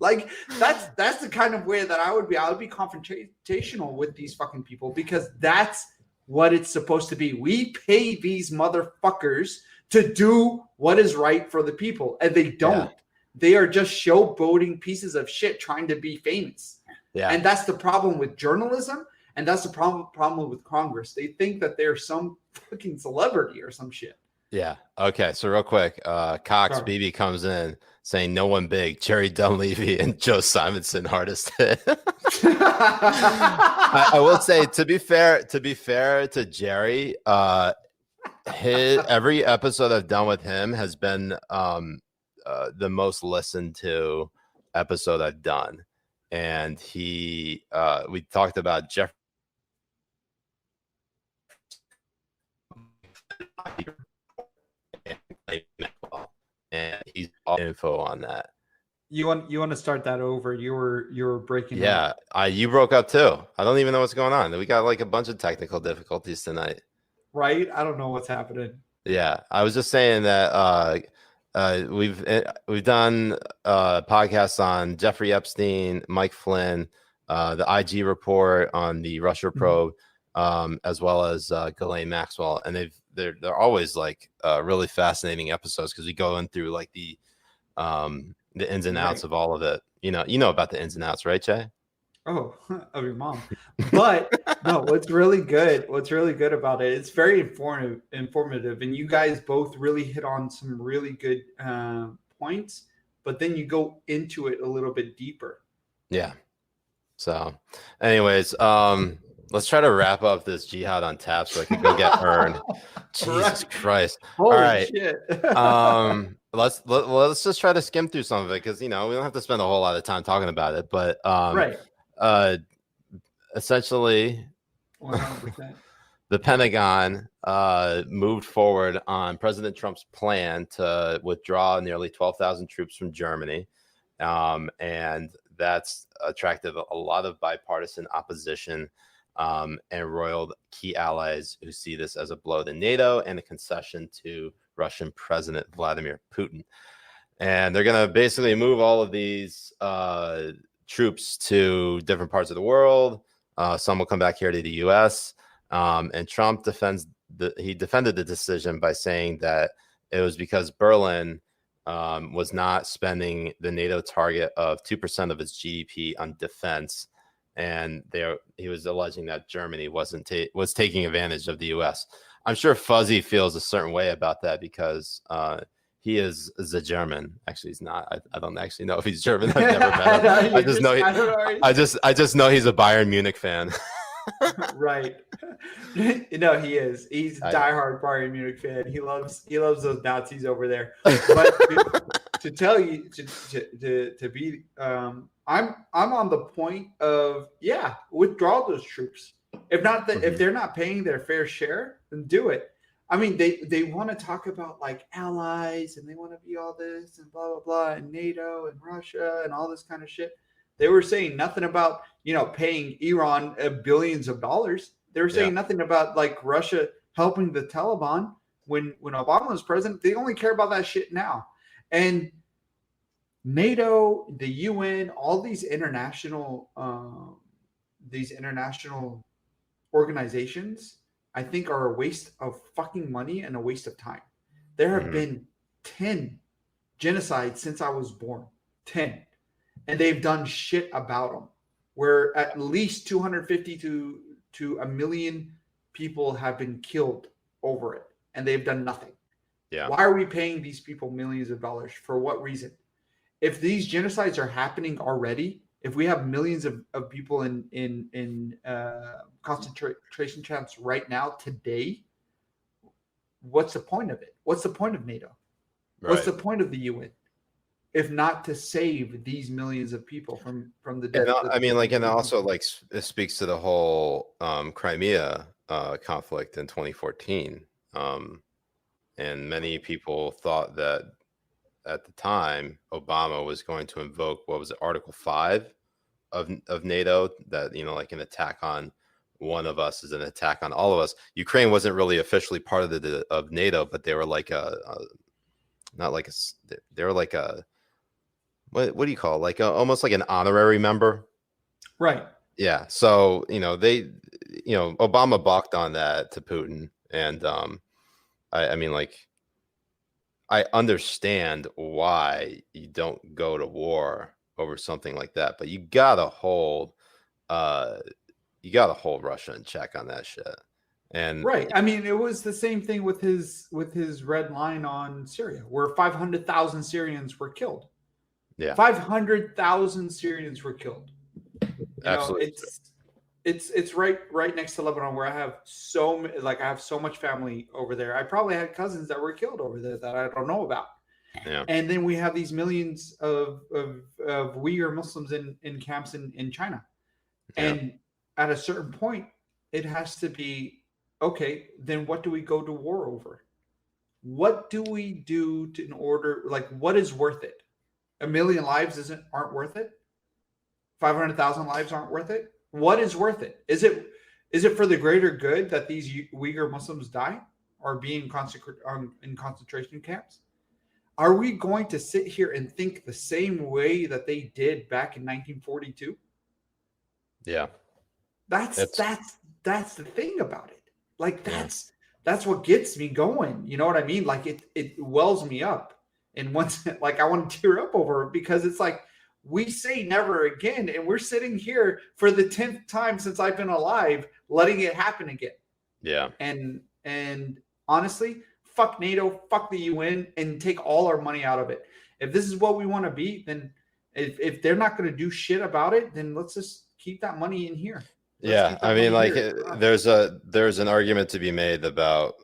Like, that's the kind of way that I would be. I would be confrontational with these fucking people because that's what it's supposed to be. We pay these motherfuckers to do what is right for the people, and they don't. Yeah. They are just showboating pieces of shit trying to be famous. Yeah. And that's the problem with journalism, and that's the problem with Congress. They think that they're some fucking celebrity or some shit. Yeah. Okay. So real quick, Cox BB comes in saying no one big, Jerry Dunleavy and Joe Simonson hardest hit. I will say, to be fair to Jerry, every episode I've done with him has been the most listened to episode I've done. And we talked about Jeff. And he's all info on that. You want to start that over? You were breaking. Yeah, you broke up too. I don't even know what's going on. We got like a bunch of technical difficulties tonight. Right? I don't know what's happening. Yeah, I was just saying that we've done podcasts on Jeffrey Epstein, Mike Flynn, the IG report on the Russia probe, as well as Ghislaine Maxwell, and they're always like really fascinating episodes because we go in through like the ins and outs of all of it. You know about the ins and outs, right, Jay? Oh, of your mom. But no, what's really good about it, it's very informative, and you guys both really hit on some really good points, but then you go into it a little bit deeper. Yeah. So anyways, let's try to wrap up this jihad on tap so I can go get earned. Jesus Christ. Holy all right. Shit. Let's just try to skim through some of it because we don't have to spend a whole lot of time talking about it. But essentially 100%. The Pentagon moved forward on President Trump's plan to withdraw nearly 12,000 troops from Germany. And that's attracted a lot of bipartisan opposition and roiled key allies who see this as a blow to NATO and a concession to Russian President Vladimir Putin. And they're going to basically move all of these troops to different parts of the world. Some will come back here to the U.S. And Trump defended the decision by saying that it was because Berlin was not spending the NATO target of 2% of its GDP on defense. And he was alleging that Germany was taking advantage of the U.S. I'm sure Fuzzy feels a certain way about that because he is a German. Actually, he's not. I don't actually know if he's German. I've never met him. I just know he's a Bayern Munich fan. Right. No, he is. He's a diehard Bayern Munich fan. He loves those Nazis over there. But to tell you to be I'm on the point of withdraw those troops. If they're not paying their fair share, then do it. I mean, they want to talk about like allies and they want to be all this and blah blah blah and NATO and Russia and all this kind of shit. They were saying nothing about paying Iran billions of dollars. They were saying nothing about like Russia helping the Taliban when Obama was president. They only care about that shit now. And NATO, the UN, all these international organizations, I think, are a waste of fucking money and a waste of time. There have been 10 genocides since I was born. 10. And they've done shit about them. Where at least 250 to a million people have been killed over it. And they've done nothing. Yeah. Why are we paying these people millions of dollars? For what reason? If these genocides are happening already, if we have millions of people in concentration camps right now today, what's the point of it? What's the point of NATO? Right. What's the point of the UN? If not to save these millions of people from the death. And also like it speaks to the whole Crimea conflict in 2014. And many people thought that at the time Obama was going to invoke, what was it, Article 5 of NATO, that, you know, like an attack on one of us is an attack on all of us. Ukraine wasn't really officially part of NATO, but they were like they were like a what do you call it? Like almost like an honorary member, right? Yeah. So Obama balked on that to Putin, and I mean, like, I understand why you don't go to war over something like that, but you gotta hold Russia in check on that shit. And right. I mean, it was the same thing with his red line on Syria, where 500,000 Syrians were killed. Yeah, 500,000 Syrians were killed. Absolutely. It's right next to Lebanon, where I have so much family over there. I probably had cousins that were killed over there that I don't know about. Yeah. And then we have these millions of Uyghur Muslims in camps in China. Yeah. And at a certain point, it has to be, okay, then what do we go to war over? What do we do in order, like, what is worth it? 1 million lives aren't worth it? 500,000 lives aren't worth it? What is worth it? Is it for the greater good that these Uyghur Muslims die or be in concentration camps? Are we going to sit here and think the same way that they did back in 1942? Yeah. That's the thing about it. Like, that's what gets me going. You know what I mean? Like, it wells me up. And once, like, I want to tear up over it, because it's like, we say never again, and we're sitting here for the 10th time since I've been alive, letting it happen again. Yeah. And honestly, fuck NATO, fuck the UN, and take all our money out of it. If this is what we want to be, then if they're not going to do shit about it, then let's just keep that money in here. I mean, like, there's an argument to be made about,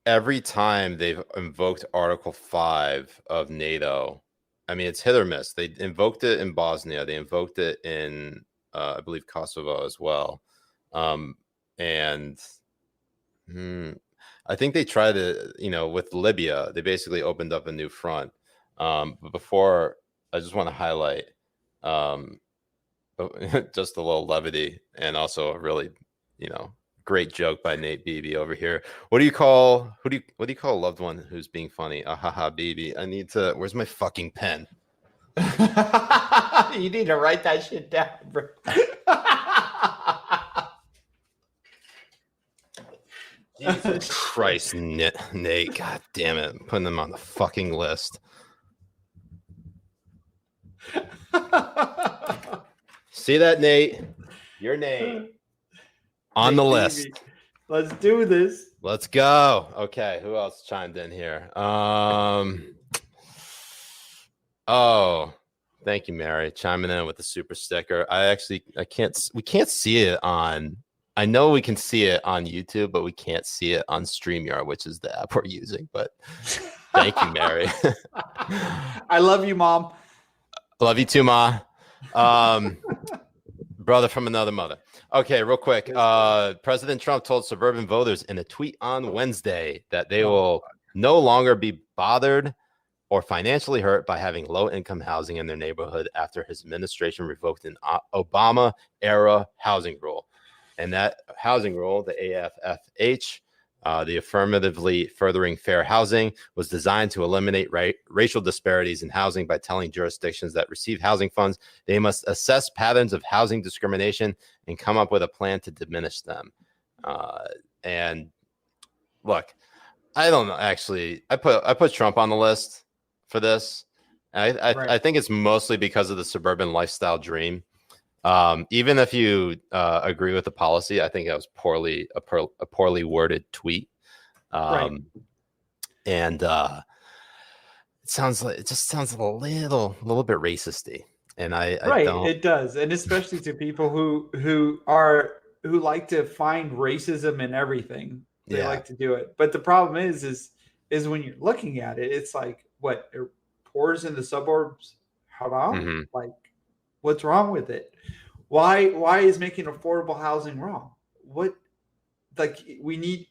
every time they've invoked Article 5 of NATO, I mean, it's hit or miss. They invoked it in Bosnia. They invoked it in, I believe, Kosovo as well. And I think they tried to, with Libya, they basically opened up a new front. But before, I just want to highlight just a little levity, and also a really, great joke by Nate Beebe over here. What do you call a loved one who's being funny? Habibi. Where's my fucking pen? You need to write that shit down, bro. Jesus Christ, Nate. God damn it. I'm putting them on the fucking list. See that, Nate? Your name on the list. Let's do this. Let's go. Okay, who else chimed in here? Oh, thank you, Mary, chiming in with the super sticker. We can't see it on. I know we can see it on YouTube, but we can't see it on StreamYard, which is the app we're using. But thank you, Mary. I love you, Mom. Love you too, Ma. Brother from another mother. Okay, real quick. President Trump told suburban voters in a tweet on Wednesday that they will no longer be bothered or financially hurt by having low-income housing in their neighborhood after his administration revoked an Obama-era housing rule. And that housing rule, the AFFH, the Affirmatively Furthering Fair Housing, was designed to eliminate racial disparities in housing by telling jurisdictions that receive housing funds they must assess patterns of housing discrimination and come up with a plan to diminish them. And look, I don't know. Actually, I put Trump on the list for this. I think it's mostly because of the suburban lifestyle dream. Even if you agree with the policy, I think that was a poorly worded tweet. Right. And it just sounds a little bit racisty. And I don't. It does, and especially to people who like to find racism in everything. They like to do it, but the problem is when you're looking at it, it's like, what, poors in the suburbs haram? Mm-hmm. Like, what's wrong with it? Why is making affordable housing wrong? What, like, we need.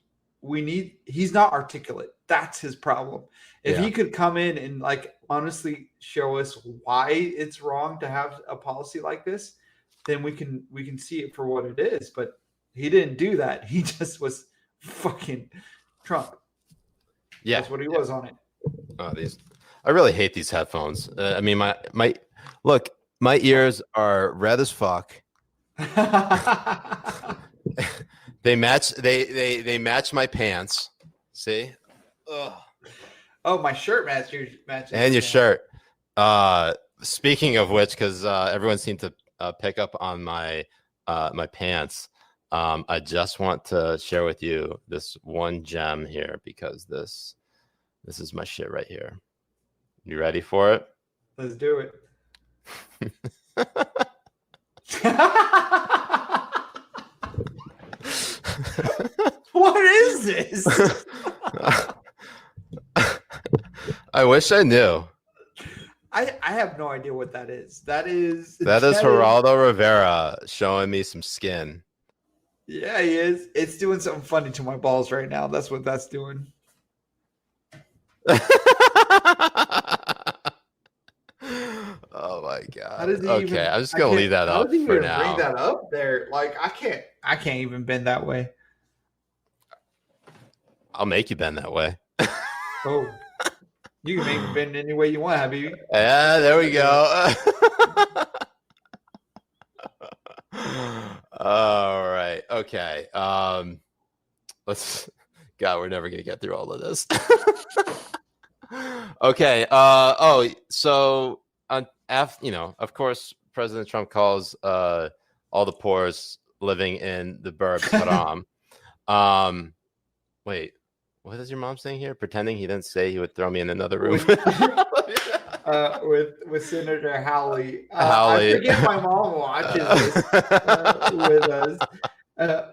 He's not articulate. That's his problem. If he could come in and, like, honestly show us why it's wrong to have a policy like this, then we can see it for what it is. But he didn't do that. He just was fucking Trump. Yeah, that's what he was on it. Oh, I really hate these headphones. I mean, my ears are red as fuck. They match my pants. See? Ugh. Oh, my shirt matches. And your shirt. Speaking of which, because everyone seemed to pick up on my pants. I just want to share with you this one gem here, because this is my shit right here. You ready for it? Let's do it. What is this? I wish I knew. I have no idea what that is. That is Geraldo Rivera showing me some skin. Yeah, he is. It's doing something funny to my balls right now. That's what that's doing. Oh my god. Okay, I'm just gonna leave that up for now. Bring that up there. Like, I can't even bend that way. I'll make you bend that way. Oh, you can make me bend any way you want, Habibi. Yeah, there we go. All right. Okay. We're never gonna get through all of this. Okay. So of course, President Trump calls all the poors living in the burbs haram. Wait, what is your mom saying here? Pretending he didn't say he would throw me in another room. With Senator Howley. I forget my mom watches this with us.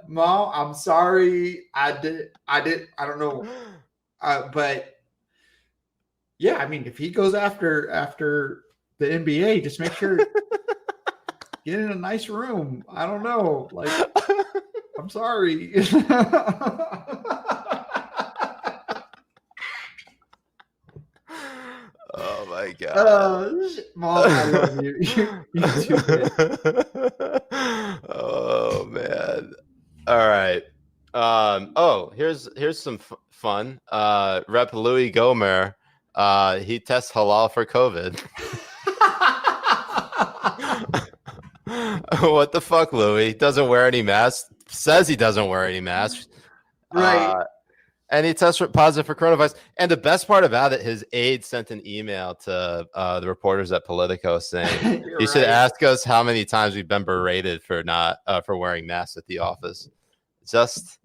Mom, I'm sorry. I don't know. But yeah, I mean, if he goes after the NBA, just make sure get in a nice room. I don't know. Like, I'm sorry. Oh my god. Mom, I love you. You too, man. Oh man. All right. Here's some fun. Rep Louis Gomer, he tests halal for COVID. What the fuck, Louis? Doesn't wear any masks. Says he doesn't wear any masks. Right. And he tests positive for coronavirus. And the best part about it, his aide sent an email to the reporters at Politico saying, "You should ask us how many times we've been berated for not for wearing masks at the office." Just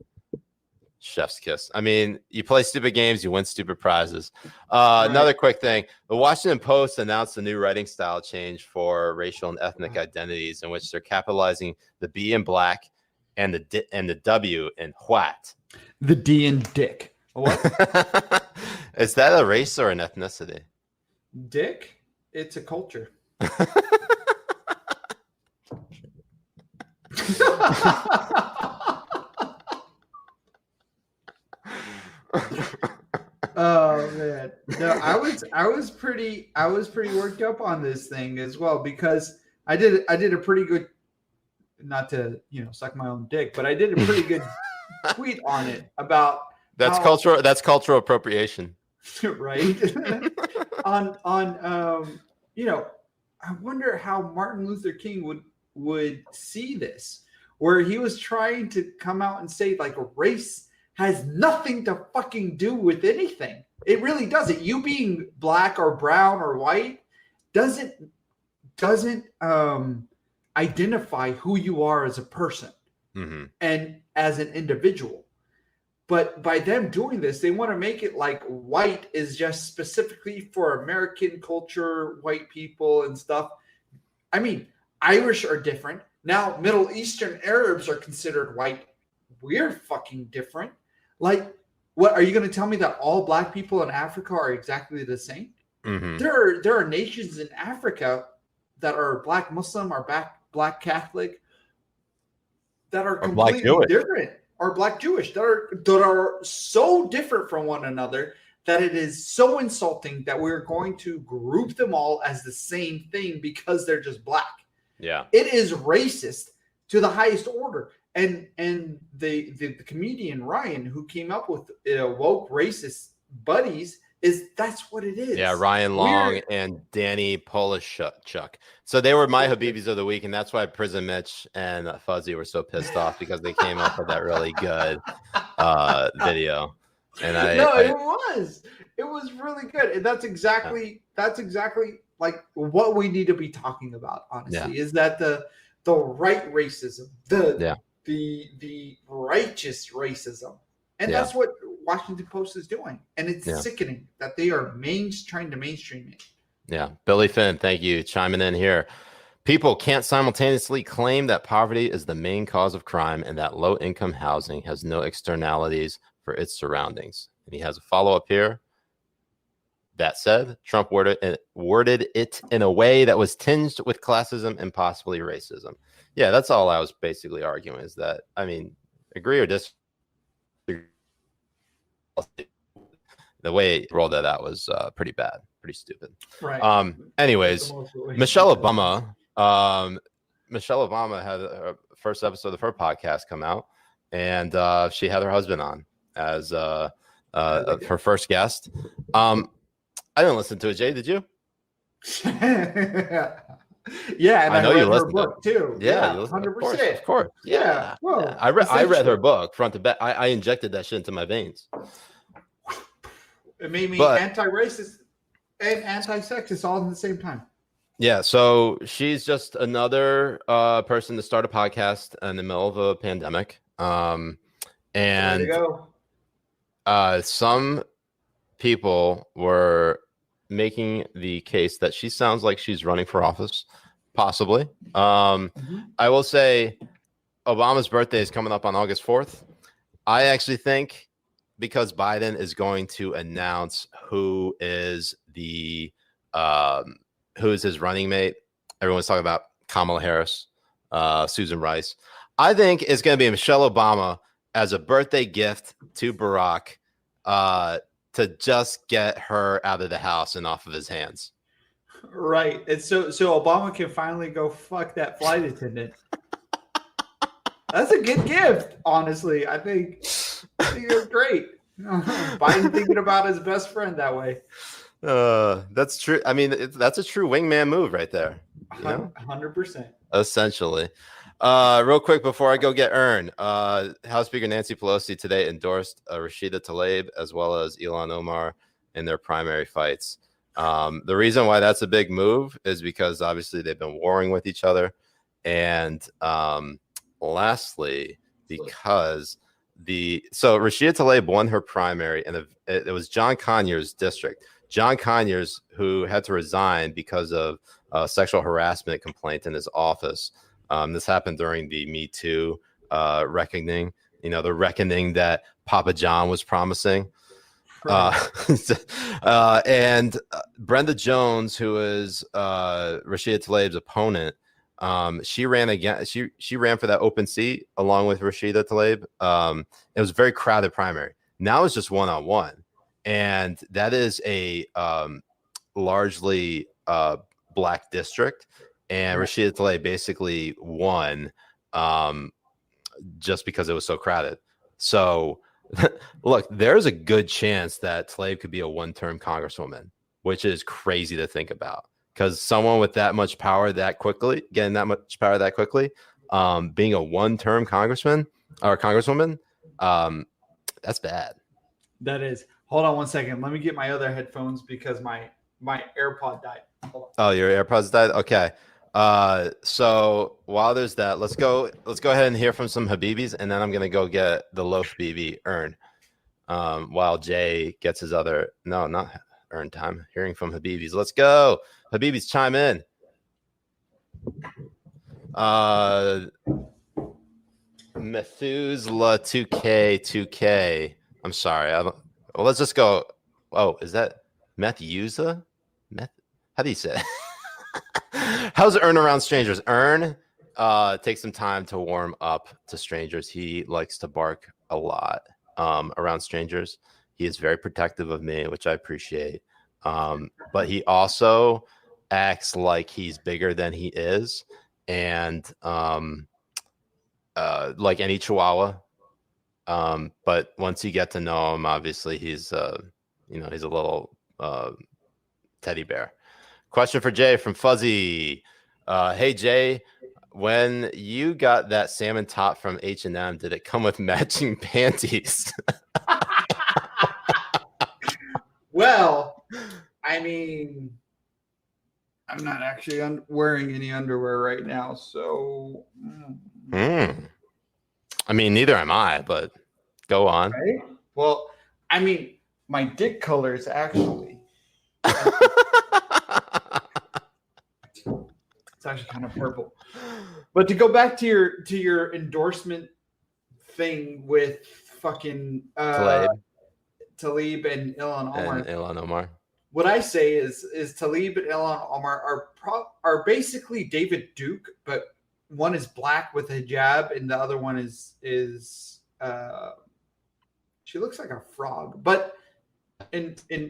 chef's kiss. I mean, you play stupid games, you win stupid prizes. Another quick thing: the Washington Post announced a new writing style change for racial and ethnic identities, in which they're capitalizing the B in black and the W in what. The D in dick. What? Is that a race or an ethnicity? Dick? It's a culture. Oh man. No, I was pretty worked up on this thing as well, because I did a pretty good, not to, suck my own dick, but I did a pretty good tweet on it about that's cultural appropriation. Right. on I wonder how Martin Luther King would see this, where he was trying to come out and say, like, race has nothing to fucking do with anything. It really doesn't. You being black or brown or white doesn't identify who you are as a person and as an individual. But by them doing this, they want to make it like white is just specifically for American culture, white people and stuff. I mean, Irish are different. Now, Middle Eastern Arabs are considered white. We're fucking different. Like, what are you going to tell me that all black people in Africa are exactly the same? There are nations in Africa that are black Muslim or black Catholic that are completely different, or black Jewish that are so different from one another that it is so insulting that we're going to group them all as the same thing because they're just black. Yeah, it is racist to the highest order. And the comedian Ryan, who came up with woke racist buddies, that's what it is. Yeah, Ryan Long and Danny Polishchuk. So they were my Habibis of the week, and that's why Prison Mitch and Fuzzy were so pissed off, because they came up with that really good video. And it was really good, and that's exactly like what we need to be talking about. Honestly, is that the right racism, the righteous racism, and that's what Washington Post is doing, and it's sickening that they are trying to mainstream it. Yeah, Billy Finn, thank you, chiming in here. People can't simultaneously claim that poverty is the main cause of crime and that low-income housing has no externalities for its surroundings. And he has a follow-up here. That said, Trump worded it in a way that was tinged with classism and possibly racism. Yeah, that's all I was basically arguing, is that, I mean, agree or disagree, the way he rolled that out was pretty bad, pretty stupid. Right. Anyways, Michelle Obama had her first episode of her podcast come out, and she had her husband on as her first guest. I didn't listen to it. Jay, did you? Yeah, and I know you read her listened book too. Yeah, 100%. Of course. Yeah. Well, I read her book front to back. I injected that shit into my veins. It made me anti-racist and anti-sexist all at the same time. Yeah, so she's just another person to start a podcast in the middle of a pandemic. And there you go. Some people were making the case that she sounds like she's running for office, possibly. I will say Obama's birthday is coming up on August 4th. I actually think, because Biden is going to announce who is his running mate. Everyone's talking about Kamala Harris, Susan Rice. I think it's going to be Michelle Obama as a birthday gift to Barack, to just get her out of the house and off of his hands. Right. And so Obama can finally go fuck that flight attendant. That's a good gift, honestly. I think it's great. Biden thinking about his best friend that way. That's true. I mean, that's a true wingman move right there. 100%. Essentially. Real quick before I go get Ern, House Speaker Nancy Pelosi today endorsed Rashida Tlaib as well as Ilhan Omar in their primary fights. The reason why that's a big move is because obviously they've been warring with each other, and lastly, because Rashida Tlaib won her primary, and it was John Conyers' district. John Conyers, who had to resign because of a sexual harassment complaint in his office. This happened during the Me Too reckoning, the reckoning that Papa John was promising. And Brenda Jones, who is Rashida Tlaib's opponent, she ran again. She ran for that open seat along with Rashida Tlaib. It was a very crowded primary. Now it's just one-on-one, and that is a largely black district. And Rashida Tlaib basically won just because it was so crowded. So, look, there's a good chance that Tlaib could be a one-term congresswoman, which is crazy to think about. Because someone with that much power getting that much power that quickly, being a one-term congressman or congresswoman, that's bad. That is. Hold on one second. Let me get my other headphones because my AirPod died. Hold on. Oh, your AirPods died? Okay. So while there's that, let's go ahead and hear from some Habibis, and then I'm gonna go get the loaf Habibi earn. While Jay gets his other not earn time. Hearing from Habibis. Let's go. Habibis, chime in. Methuselah 2K. I'm sorry. Well, let's just go. Oh, is that Methuselah? How do you say it? How's Earn around strangers? Earn takes some time to warm up to strangers. He likes to bark a lot around strangers. He is very protective of me, which I appreciate. But he also acts like he's bigger than he is. And like any Chihuahua. But once you get to know him, obviously he's he's a little teddy bear. Question for Jay from Fuzzy. Hey Jay, when you got that salmon top from H&M, did it come with matching panties? Well, I mean, I'm not actually wearing any underwear right now, so. I mean, neither am I, but go on. Right? Well, I mean, my dick color is actually. It's actually kind of purple. But to go back to your endorsement thing with fucking Talib and Ilhan Omar. What I say is Talib and Ilhan Omar are basically David Duke, but one is black with a hijab and the other one is she looks like a frog, but it's you're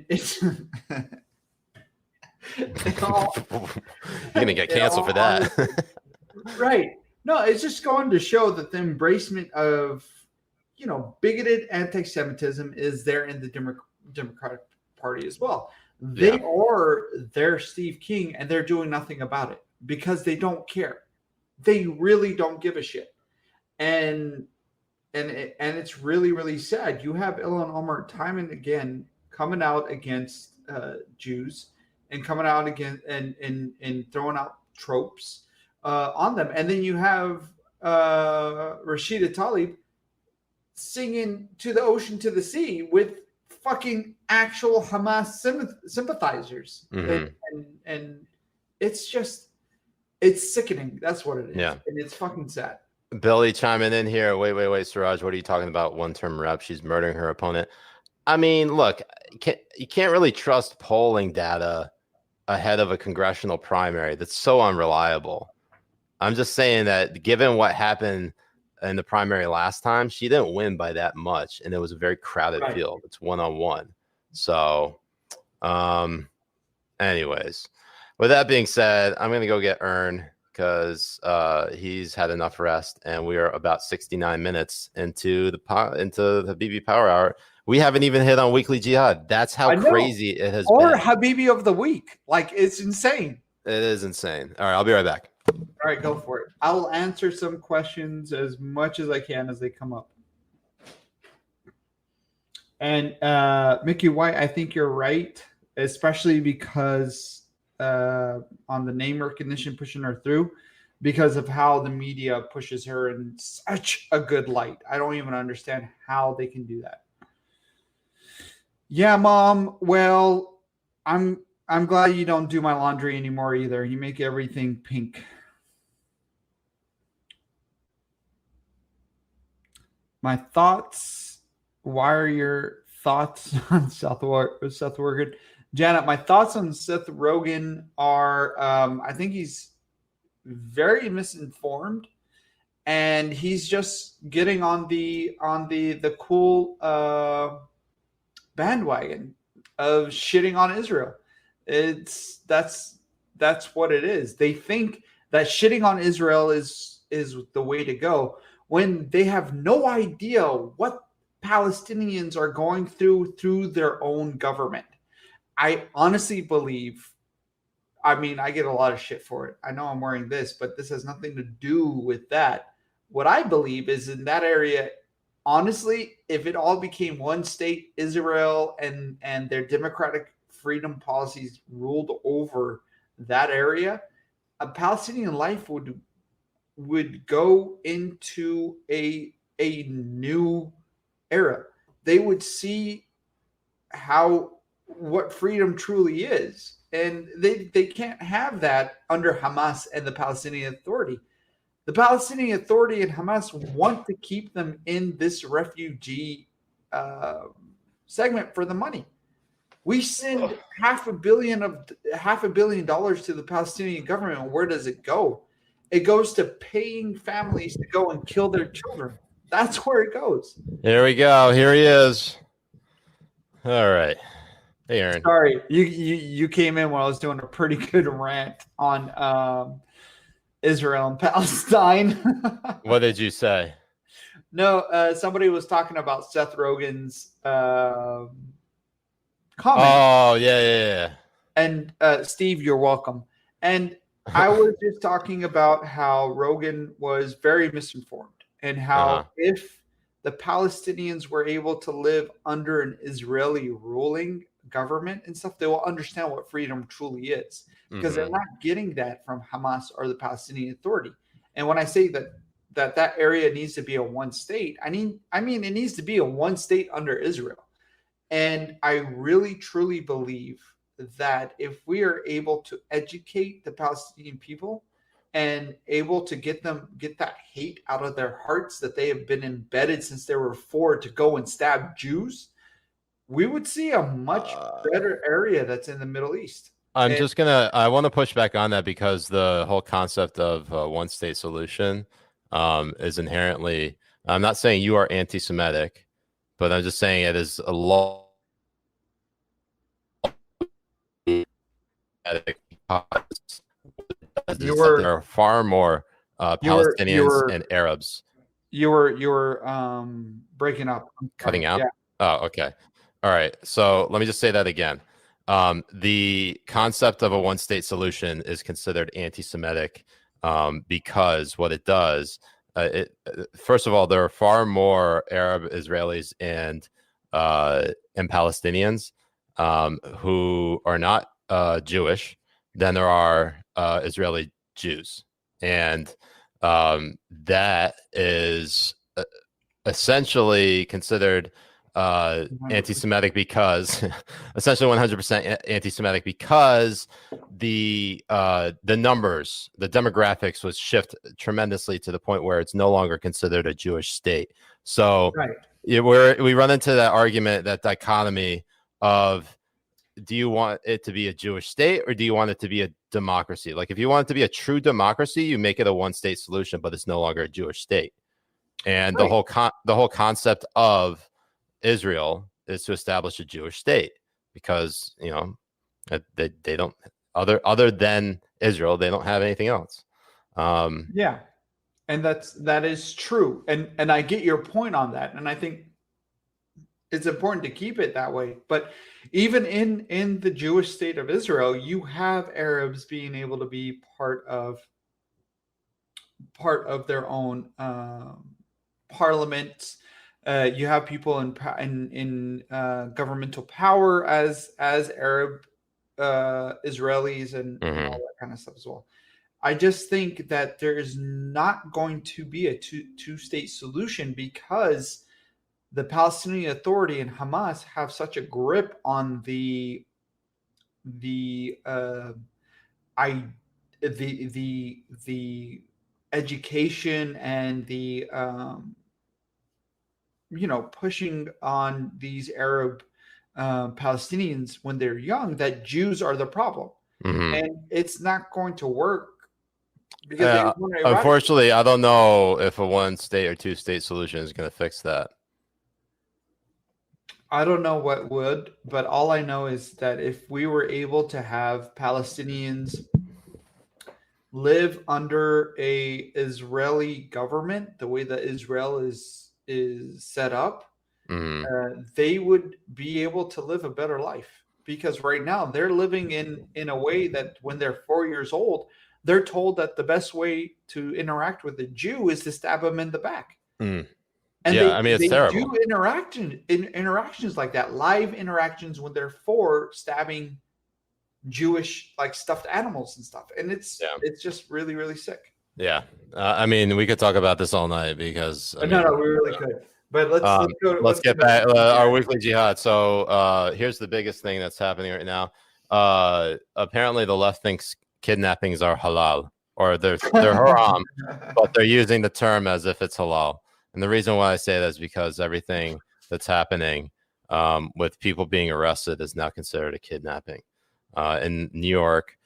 gonna get canceled for that. Right. No, it's just going to show that the embracement of bigoted anti-Semitism is there in the Democratic Party as well. They are their Steve King, and they're doing nothing about it because they don't care. They really don't give a shit, and it's really, really sad. You have Ilhan Omar time and again coming out against Jews and coming out again and throwing out tropes on them, and then you have Rashida Tlaib singing "To the Ocean, to the Sea" with fucking actual Hamas sympathizers, and it's just. It's sickening. That's what it is. Yeah. And it's fucking sad. Billy chiming in here. Wait, Siraj, what are you talking about? One-term rep. She's murdering her opponent. I mean, look, you can't really trust polling data ahead of a congressional primary. That's so unreliable. I'm just saying that given what happened in the primary last time, she didn't win by that much. And it was a very crowded field. It's one-on-one. So, anyways. With that being said, I'm going to go get Earn because he's had enough rest, and we are about 69 minutes into the Habibi Power Hour. We haven't even hit on weekly jihad. That's how crazy it has been. Or Habibi of the week. Like, it's insane. It is insane. All right, I'll be right back. All right, go for it. I will answer some questions as much as I can as they come up. And Mickey White, I think you're right, especially because on the name recognition pushing her through because of how the media pushes her in such a good light. I don't even understand how they can do that. Yeah, Mom. Well, I'm glad you don't do my laundry anymore either. You make everything pink. My thoughts. Why are your thoughts on Seth Rogen? Janet, my thoughts on Seth Rogen are I think he's very misinformed, and he's just getting on the cool bandwagon of shitting on Israel. That's what it is. They think that shitting on Israel is the way to go when they have no idea what Palestinians are going through their own government. I honestly believe, I mean, I get a lot of shit for it. I know I'm wearing this, but this has nothing to do with that. What I believe is in that area, honestly, if it all became one state, Israel and their democratic freedom policies ruled over that area, a Palestinian life would go into a new era. They would see what freedom truly is, and they can't have that under Hamas and the Palestinian Authority. The Palestinian Authority and Hamas want to keep them in this refugee segment for the money. We send $500 million to the Palestinian government. Where does it go? It goes to paying families to go and kill their children. That's where it goes. Here we go. Here he is. All right. Hey, Aaron. Sorry, you came in when I was doing a pretty good rant on Israel and Palestine. What did you say? No, somebody was talking about Seth Rogen's comment. Oh, yeah. And Steve, you're welcome. And I was just talking about how Rogan was very misinformed and how if the Palestinians were able to live under an Israeli ruling government and stuff, they will understand what freedom truly is, because they're not getting that from Hamas or the Palestinian Authority. And when I say that area needs to be a one state, I mean it needs to be a one state under Israel. And I really truly believe that if we are able to educate the Palestinian people and able to get that hate out of their hearts that they have been embedded since they were 4 to go and stab Jews, we would see a much better area that's in the Middle East. I want to push back on that, because the whole concept of one state solution is inherently, I'm not saying you are anti-Semitic, but I'm just saying it is a law. There are far more Palestinians and Arabs. You were breaking up. Cutting out? Yeah. Oh, okay. All right. So let me just say that again. The concept of a one-state solution is considered anti-Semitic because what it does, first of all, there are far more Arab Israelis and Palestinians who are not Jewish than there are Israeli Jews. And that is essentially considered anti-Semitic because essentially 100% anti-Semitic because the numbers, the demographics would shift tremendously to the point where it's no longer considered a Jewish state. So we run into that argument, that dichotomy of, do you want it to be a Jewish state or do you want it to be a democracy? Like, if you want it to be a true democracy, you make it a one-state solution, but it's no longer a Jewish state. And the whole concept of Israel is to establish a Jewish state, because they don't, other than Israel, they don't have anything else. And that is true, and I get your point on that, and I think it's important to keep it that way. But even in the Jewish state of Israel, you have Arabs being able to be part of their own parliament. You have people in governmental power as Arab Israelis and all that kind of stuff as well. I just think that there is not going to be a two-state solution, because the Palestinian Authority and Hamas have such a grip on the education and the pushing on these Arab Palestinians when they're young, that Jews are the problem, and it's not going to work. Because unfortunately, I don't know if a one-state or two-state solution is going to fix that. I don't know what would, but all I know is that if we were able to have Palestinians live under a Israeli government, the way that Israel is set up, they would be able to live a better life. Because right now they're living in a way that when they're 4 years old, they're told that the best way to interact with a Jew is to stab him in the back. And it's terrible. Do interactions like that, live interactions when they're 4, stabbing Jewish like stuffed animals and stuff, and it's just really, really sick. Yeah, I mean, we could talk about this all night because we really could. But let's get back our weekly jihad. So here's the biggest thing that's happening right now. Apparently, the left thinks kidnappings are halal, or they're haram, but they're using the term as if it's halal. And the reason why I say that is because everything that's happening with people being arrested is now considered a kidnapping. In New York,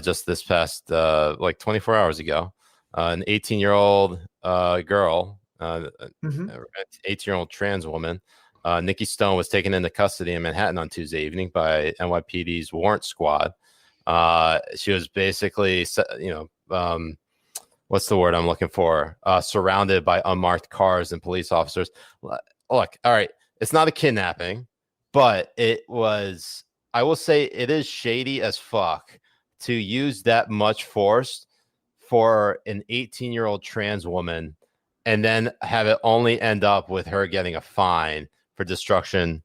just this past like 24 hours ago, an 18-year-old girl, 18-year-old trans woman, Nikki Stone, was taken into custody in Manhattan on Tuesday evening by NYPD's warrant squad. She was basically, what's the word I'm looking for? Surrounded by unmarked cars and police officers. Look, all right, it's not a kidnapping, but it was, I will say it is shady as fuck to use that much force for an 18-year-old trans woman and then have it only end up with her getting a fine for destruction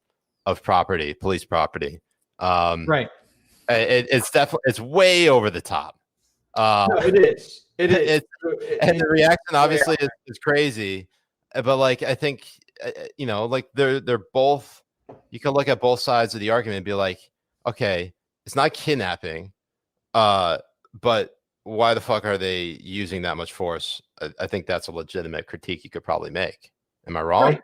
of property, police property. Right. It's definitely, it's way over the top. No, it is. And the reaction obviously is crazy, but like, I think, like they're both, you can look at both sides of the argument and be like, okay, it's not kidnapping, but why the fuck are they using that much force? I think that's a legitimate critique you could probably make. Am I wrong? Right.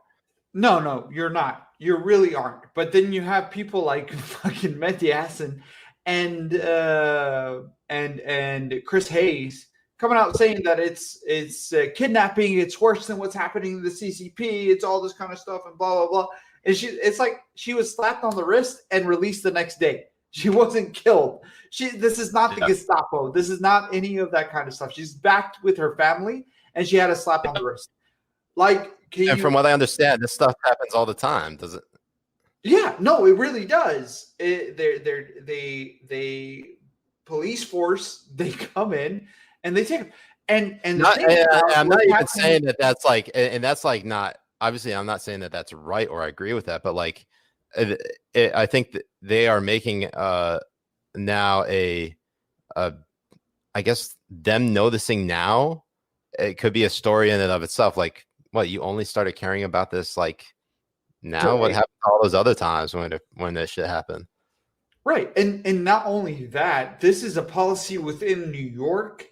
No, you're not. You really aren't. But then you have people like fucking Mehdi Hassan and Chris Hayes coming out saying that it's kidnapping. It's worse than what's happening in the CCP. It's all this kind of stuff and blah blah blah. And it's like she was slapped on the wrist and released the next day. She wasn't killed. This is not the Gestapo. This is not any of that kind of stuff. She's backed with her family, and she had a slap on the wrist. Like, from what I understand, this stuff happens all the time, does it? Yeah, no, it really does. They police force. They come in and they take them. And I'm not even saying that that's like, and that's like not. Obviously, I'm not saying that that's right or I agree with that, but like, I think that they are making now I guess them noticing now, it could be a story in and of itself. Like, what, you only started caring about this like now? What happened all those other times when this shit happened? Right, and not only that, this is a policy within New York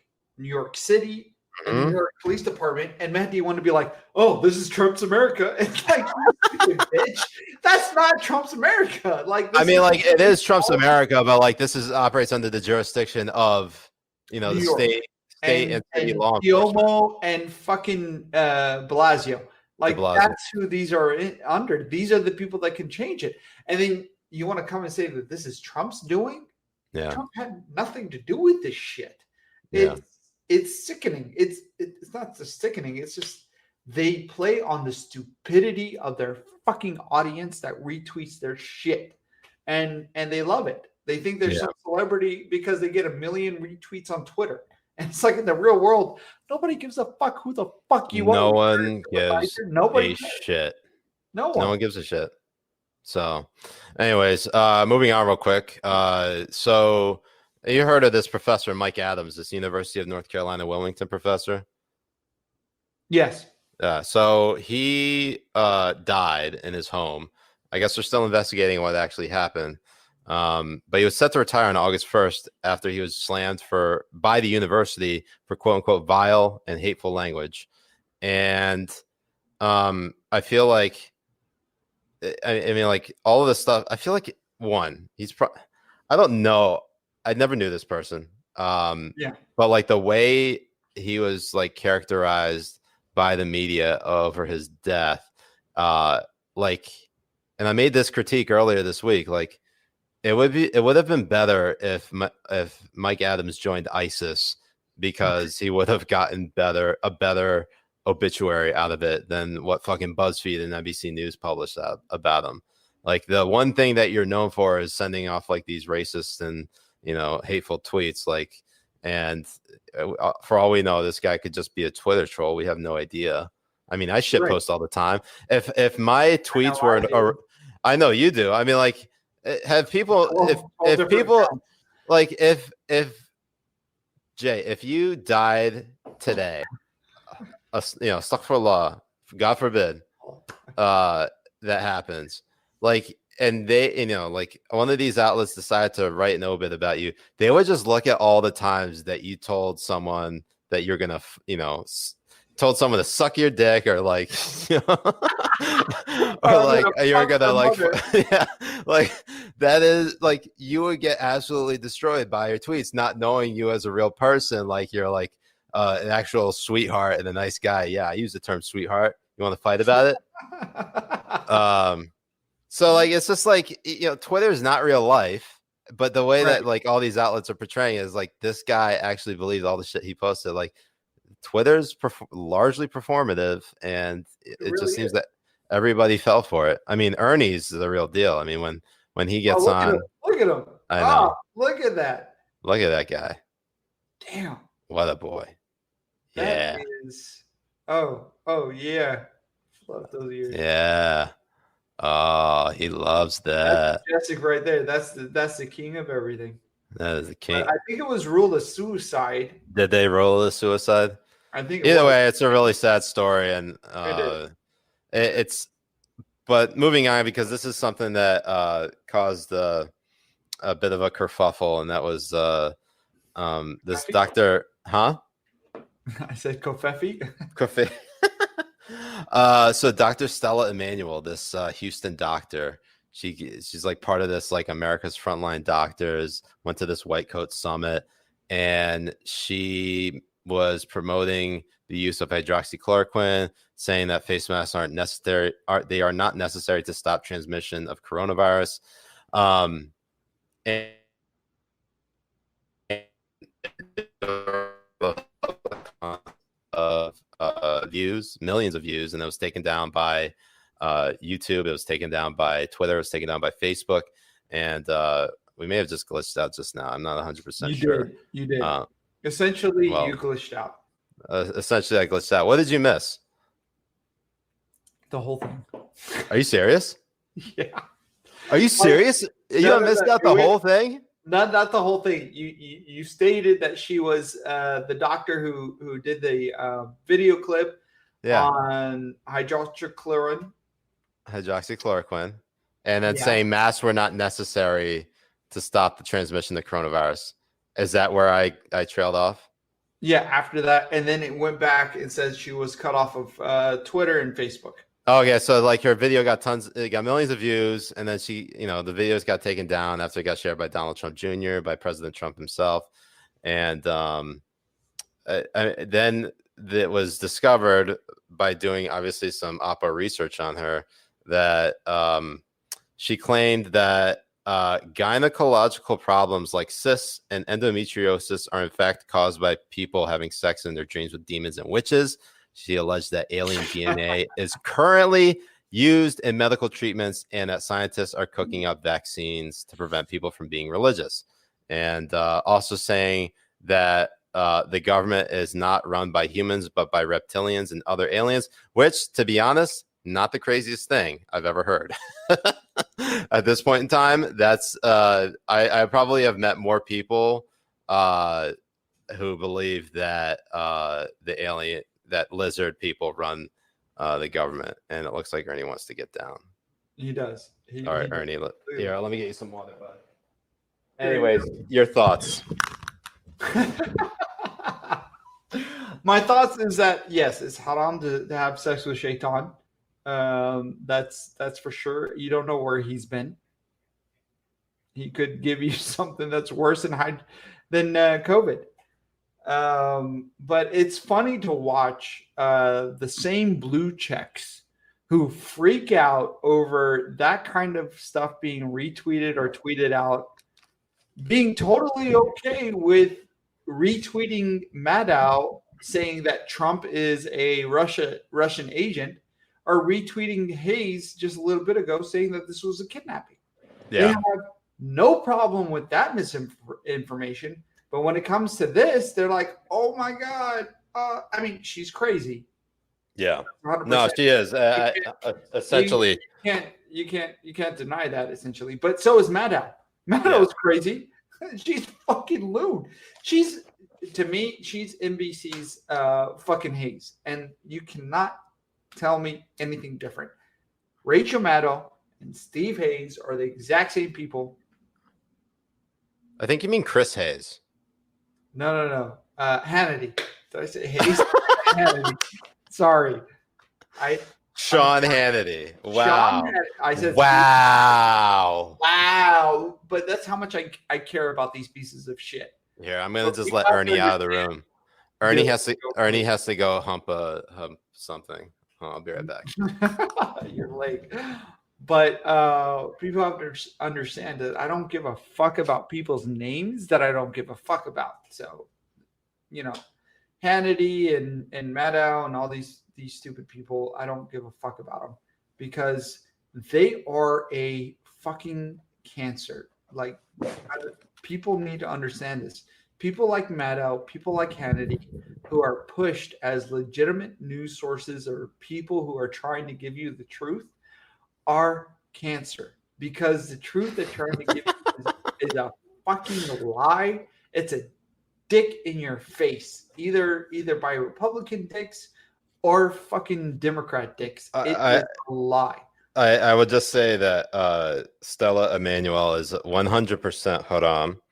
City. And New York Police Department, and Mehdi wanted to be like, "Oh, this is Trump's America." It's like, bitch, that's not Trump's America. Like, I mean, like it is Trump's America, but like this operates under the jurisdiction of the state and city law enforcement. Yoho and fucking Blasio. Like that's who these are under. These are the people that can change it. And then you want to come and say that this is Trump's doing? Yeah, Trump had nothing to do with this shit. It's sickening. It's not just sickening. It's just they play on the stupidity of their fucking audience that retweets their shit, and they love it. They think they're some celebrity because they get 1 million retweets on Twitter. And it's like in the real world, nobody gives a fuck who the fuck you are. No one gives a shit. No one gives a shit. So, anyways, moving on real quick. So. You heard of this professor, Mike Adams, this University of North Carolina, Wilmington professor? Yes. So he died in his home. I guess they're still investigating what actually happened. But he was set to retire on August 1st after he was slammed by the university for quote unquote vile and hateful language. And I feel like, I mean, like all of this stuff, I feel like I don't know. I never knew this person. But like the way he was like characterized by the media over his death, and I made this critique earlier this week, like it would have been better if Mike Adams joined ISIS, because he would have gotten a better obituary out of it than what fucking BuzzFeed and NBC News published about him. Like the one thing that you're known for is sending off like these racist and hateful tweets, like, and for all we know, this guy could just be a Twitter troll. We have no idea. I mean, I shit post all the time. If my tweets were, I know you do. I mean, like, have people, if people, like if Jay, if you died today, astaghfirullah, God forbid, that happens. Like, and they, like one of these outlets decided to write an obit about you, they would just look at all the times that you told someone that you're gonna, told someone to suck your dick, or like, or like you're gonna like, yeah, like that is like you would get absolutely destroyed by your tweets, not knowing you as a real person. Like you're like an actual sweetheart and a nice guy. Yeah, I use the term sweetheart. You want to fight about it? So like it's just like Twitter is not real life, but the way that like all these outlets are portraying is like this guy actually believes all the shit he posted. Like Twitter's largely performative, and it really just seems that everybody fell for it. I mean, Ernie's the real deal. I mean, when he gets on, look at him. I know. Look at that. Look at that guy. Damn. What a boy. That is. Oh yeah. Love those ears. Yeah. Oh, he loves that. That's majestic right there. That's the king of everything. That is the king. But I think it was ruled a suicide. Did they roll a suicide? I think either way, it's a really sad story, and it's. But moving on, because this is something that caused a bit of a kerfuffle, and that was this doctor, huh? I said Kofefi. Kofefi. So Dr. Stella Emanuel, this Houston doctor, she's like part of this like America's Frontline Doctors, went to this White Coat Summit, and she was promoting the use of hydroxychloroquine, saying that face masks aren't necessary. They are not necessary to stop transmission of coronavirus. Of views, millions of views, and it was taken down by YouTube. It was taken down by Twitter. It was taken down by Facebook, and we may have just glitched out just now. I'm not 100% sure. You did. Essentially, well, you glitched out. Essentially, I glitched out. What did you miss? The whole thing. Are you serious? Yeah. Are you serious? You missed out the whole thing? Not the whole thing. You stated that she was the doctor who did the video clip on hydroxychloroquine, and then saying masks were not necessary to stop the transmission of coronavirus. Is that where I trailed off? Yeah, after that, and then it went back and said she was cut off of Twitter and Facebook. Okay, so like her video got millions of views, and then she, the videos got taken down after it got shared by Donald Trump Jr., by President Trump himself, and then it was discovered by doing obviously some Oppo research on her that she claimed that gynecological problems like cysts and endometriosis are in fact caused by people having sex in their dreams with demons and witches. She alleged that alien DNA is currently used in medical treatments, and that scientists are cooking up vaccines to prevent people from being religious. And also saying that the government is not run by humans, but by reptilians and other aliens, which, to be honest, not the craziest thing I've ever heard. At this point in time, that's I probably have met more people who believe that that lizard people run the government, and it looks like Ernie wants to get down. He does. All right, Ernie. Here, let me get you some water, bud. Anyways, your thoughts. My thoughts is that yes, it's haram to have sex with shaitan. That's for sure. You don't know where he's been. He could give you something that's worse than COVID. But it's funny to watch the same blue checks who freak out over that kind of stuff being retweeted or tweeted out, being totally okay with retweeting Maddow saying that Trump is a Russian agent, or retweeting Hayes just a little bit ago saying that this was a kidnapping. Yeah. They have no problem with that misinformation. But when it comes to this, they're like, "Oh my God!" I mean, she's crazy. Yeah, 100%. No, she is. Essentially, you can't deny that. Essentially, but so is Maddow. Maddow's crazy. She's fucking lewd. She's, to me, she's NBC's fucking Hayes, and you cannot tell me anything different. Rachel Maddow and Steve Hayes are the exact same people. I think you mean Chris Hayes. No. Hannity. Did I say Hayes? Hannity. Sorry. Sean Hannity. Wow. I said wow. Wow. But that's how much I care about these pieces of shit. Here, I'm gonna just let Ernie out of the room. Ernie has to go hump something. I'll be right back. You're late. But people have to understand that I don't give a fuck about people's names that I don't give a fuck about. So, Hannity and Maddow and all these stupid people, I don't give a fuck about them because they are a fucking cancer. Like, people need to understand this. People like Maddow, people like Hannity, who are pushed as legitimate news sources or people who are trying to give you the truth, are cancer, because the truth they're trying to give you is a fucking lie. It's a dick in your face, either by Republican dicks or fucking Democrat dicks. It is a lie. I would just say that Stella Emanuel is 100% haram,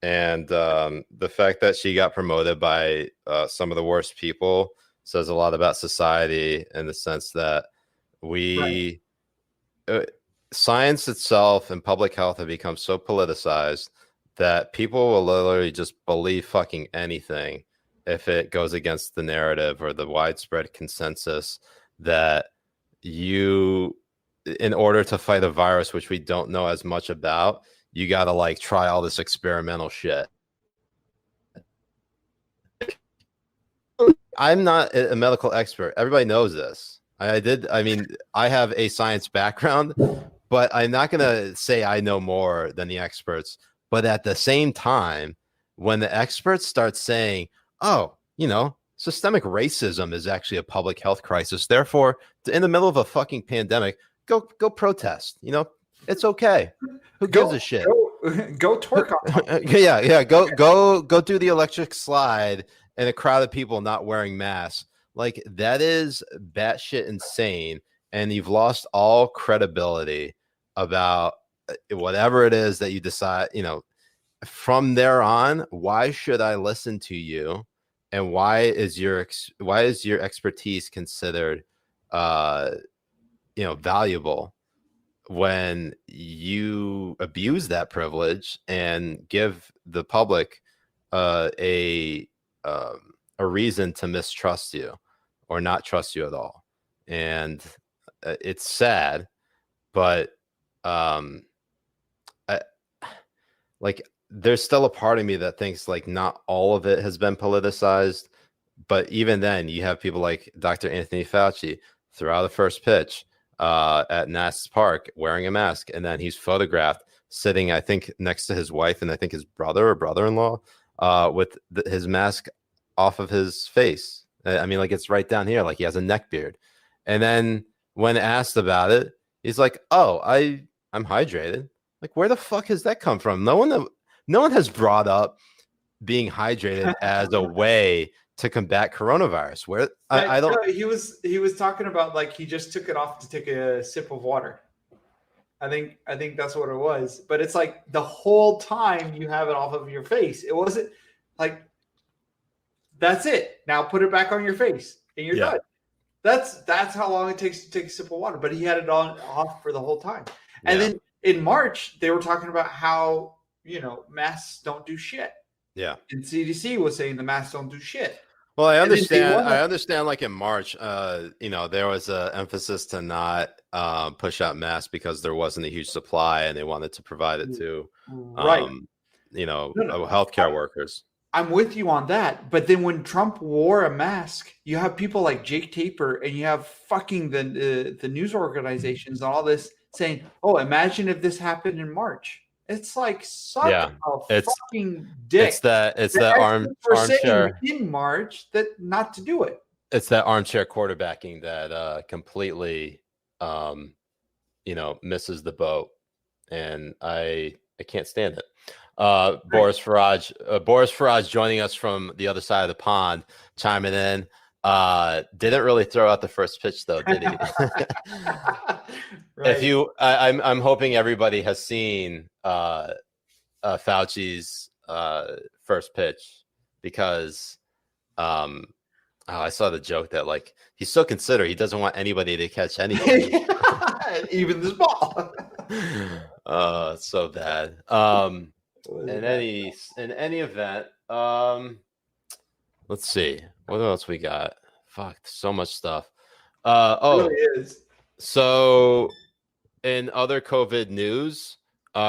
and the fact that she got promoted by some of the worst people says a lot about society, in the sense that science itself and public health have become so politicized that people will literally just believe fucking anything if it goes against the narrative or the widespread consensus that in order to fight a virus, which we don't know as much about, you got to like try all this experimental shit. I'm not a medical expert. Everybody knows this. I have a science background, but I'm not going to say I know more than the experts. But at the same time, when the experts start saying, systemic racism is actually a public health crisis, therefore, in the middle of a fucking pandemic, go protest. It's okay. Who gives a shit? Go twerk on. Yeah. Go do the electric slide in a crowd of people not wearing masks. Like, that is batshit insane, and you've lost all credibility about whatever it is that you decide. From there on, why should I listen to you, and why is your expertise considered, valuable when you abuse that privilege and give the public a reason to mistrust you or not trust you at all? And it's sad, but there's still a part of me that thinks like not all of it has been politicized. But even then, you have people like Dr. Anthony Fauci throughout the first pitch at Nass Park wearing a mask, and then he's photographed sitting, I think, next to his wife and I think his brother or brother-in-law with his mask off of his face. It's right down here, like he has a neck beard. And then when asked about it, he's like, "Oh, I'm hydrated." Like, where the fuck has that come from? No one has brought up being hydrated as a way to combat coronavirus. Where I don't. No, he was talking about like he just took it off to take a sip of water. I think that's what it was. But it's like the whole time you have it off of your face. It wasn't like, that's it. Now put it back on your face and you're done. That's how long it takes to take a sip of water. But he had it off for the whole time. And then in March, they were talking about how, masks don't do shit. Yeah. And CDC was saying the masks don't do shit. Well, I understand like in March, there was an emphasis to not push out masks because there wasn't a huge supply and they wanted to provide it to, healthcare workers. I'm with you on that. But then when Trump wore a mask, you have people like Jake Tapper and you have fucking the news organizations and all this saying, "Oh, imagine if this happened in March." It's like suck a fucking dick. It's that armchair in March that not to do it. It's that armchair quarterbacking that completely misses the boat, and I can't stand it. Boris Faraj joining us from the other side of the pond, chiming in. Didn't really throw out the first pitch though, did he? Right. If you, I'm hoping everybody has seen Fauci's first pitch, because I saw the joke that like he's so considerate, he doesn't want anybody to catch anything, even this ball. It's so bad. In any event, let's see what else we got. Fuck, so much stuff. It really is. So in other COVID news,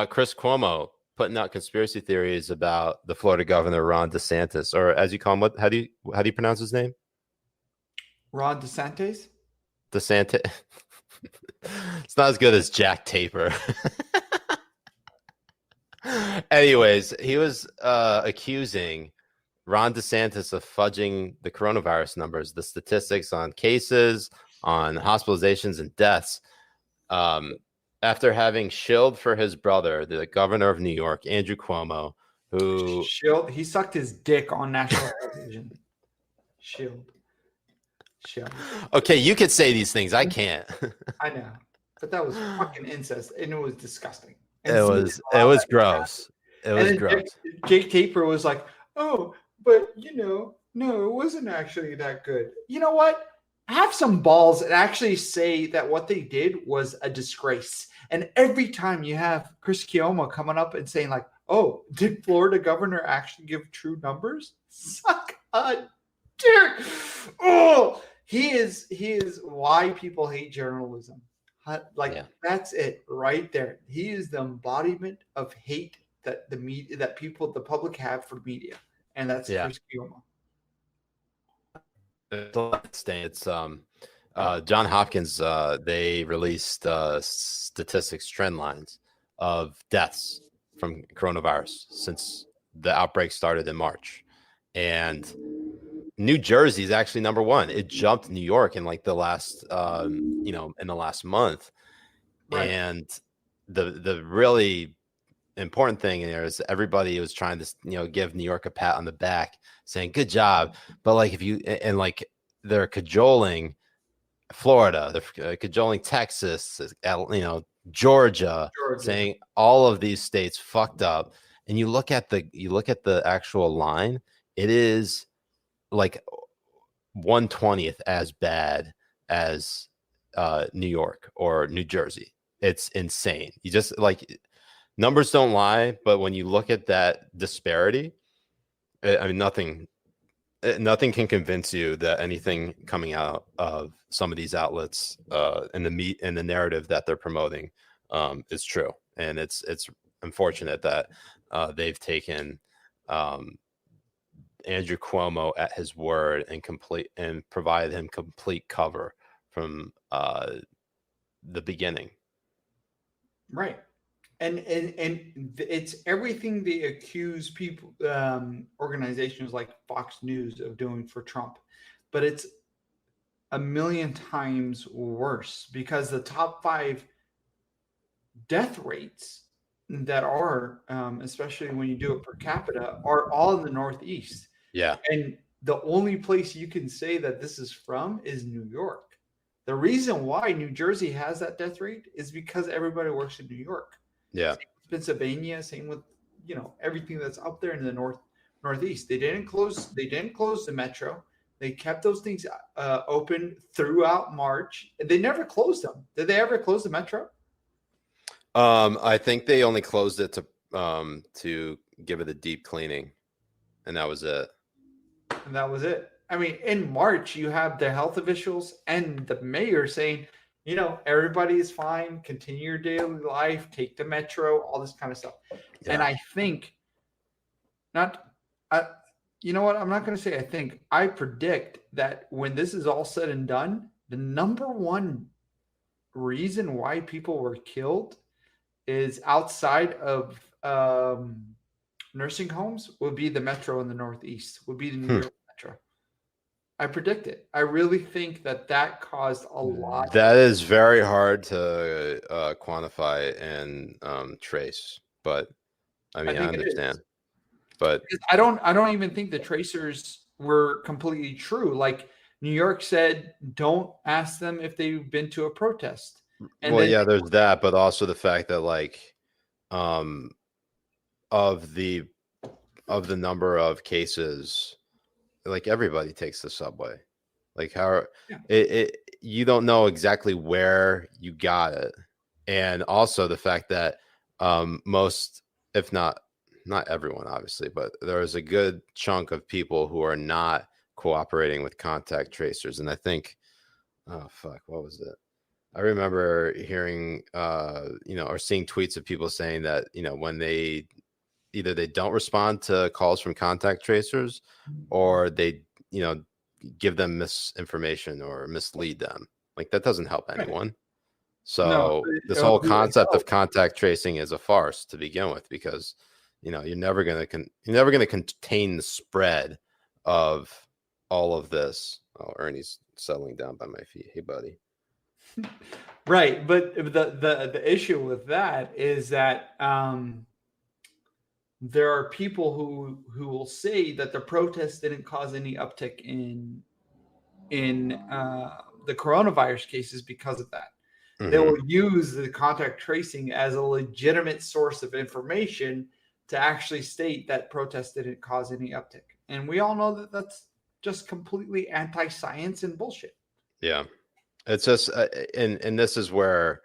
Chris Cuomo putting out conspiracy theories about the Florida governor Ron DeSantis, or as you call him, how do you pronounce his name? Ron DeSantis. DeSantis. It's not as good as Jack Taper. Anyways, he was accusing Ron DeSantis of fudging the coronavirus numbers, the statistics on cases, on hospitalizations and deaths, after having shilled for his brother, the governor of New York, Andrew Cuomo, who he sucked his dick on national television. Shield. Okay, you could say these things. I can't. I know, but that was fucking incest, and it was disgusting. And it was gross. It was gross. Jake Taper was like, "Oh, but no, it wasn't actually that good." You know what? Have some balls and actually say that what they did was a disgrace. And every time you have Chris Cuomo coming up and saying like, "Oh, did Florida governor actually give true numbers?" Suck a dick. Oh, he is why people hate journalism. That's it right there. He is the embodiment of hate that the public have for media, and that's Chris Cuomo. It's John Hopkins. They released statistics trend lines of deaths from coronavirus since the outbreak started in March, and New Jersey is actually number one. It jumped New York in like the last, in the last month. Right. And the really important thing in there is everybody was trying to, give New York a pat on the back, saying good job. But like they're cajoling Florida, they're cajoling Texas, Georgia, saying all of these states fucked up. And you look at the actual line, it is like 1/20th as bad as New York or New Jersey. It's insane. You just like, numbers don't lie, but when you look at that disparity, I mean, nothing can convince you that anything coming out of some of these outlets and the narrative that they're promoting is true. And it's unfortunate that they've taken Andrew Cuomo at his word and provided him complete cover from the beginning. Right. And it's everything they accuse people, organizations like Fox News of doing for Trump, but it's a million times worse because the top 5 death rates that are, especially when you do it per capita, are all in the Northeast. Yeah. And the only place you can say that this is from is New York. The reason why New Jersey has that death rate is because everybody works in New York. Yeah. Same with Pennsylvania, same with, everything that's up there in the Northeast. They didn't close the metro. They kept those things open throughout March. They never closed them. Did they ever close the metro? I think they only closed it to give it a deep cleaning, and that was it. I mean, in March, you have the health officials and the mayor saying, everybody is fine, continue your daily life, take the metro, all this kind of stuff. Yeah. And I think you know what? I'm not going to say I think. I predict that when this is all said and done, the number one reason why people were killed is outside of nursing homes would be the metro in the Northeast, would be the New York metro. I predict it. I really think that caused a lot. That is very hard to quantify and trace, but I mean, I understand, but I don't even think the tracers were completely true. Like New York said, don't ask them if they've been to a protest. And well, then, yeah, there's that, but also the fact that like, of the number of cases, like everybody takes the subway. Like how you don't know exactly where you got it. And also the fact that most, if not everyone, obviously, but there is a good chunk of people who are not cooperating with contact tracers. And I think, oh fuck, what was it? I remember hearing, or seeing tweets of people saying that, when they either they don't respond to calls from contact tracers, or they, give them misinformation or mislead them. Like that doesn't help anyone. So this whole concept of contact tracing is a farce to begin with, because you're never going to contain the spread of all of this. Oh, Ernie's settling down by my feet. Hey, buddy. Right, but the issue with that is that there are people who will say that the protests didn't cause any uptick in the coronavirus cases because of that. Mm-hmm. They will use the contact tracing as a legitimate source of information to actually state that protests didn't cause any uptick. And we all know that that's just completely anti-science and bullshit. Yeah. It's just, and this is where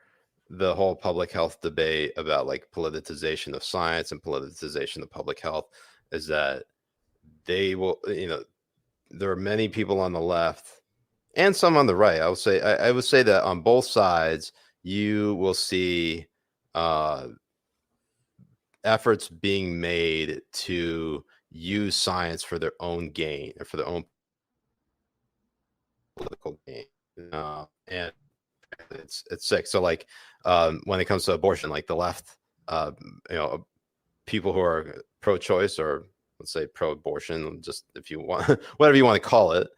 the whole public health debate about like politicization of science and politicization of public health is that they will, there are many people on the left and some on the right. I would say that on both sides, you will see efforts being made to use science for their own gain or for their own political gain. And it's sick. So like when it comes to abortion, like the left, people who are pro-choice or let's say pro-abortion, just if you want, whatever you want to call it,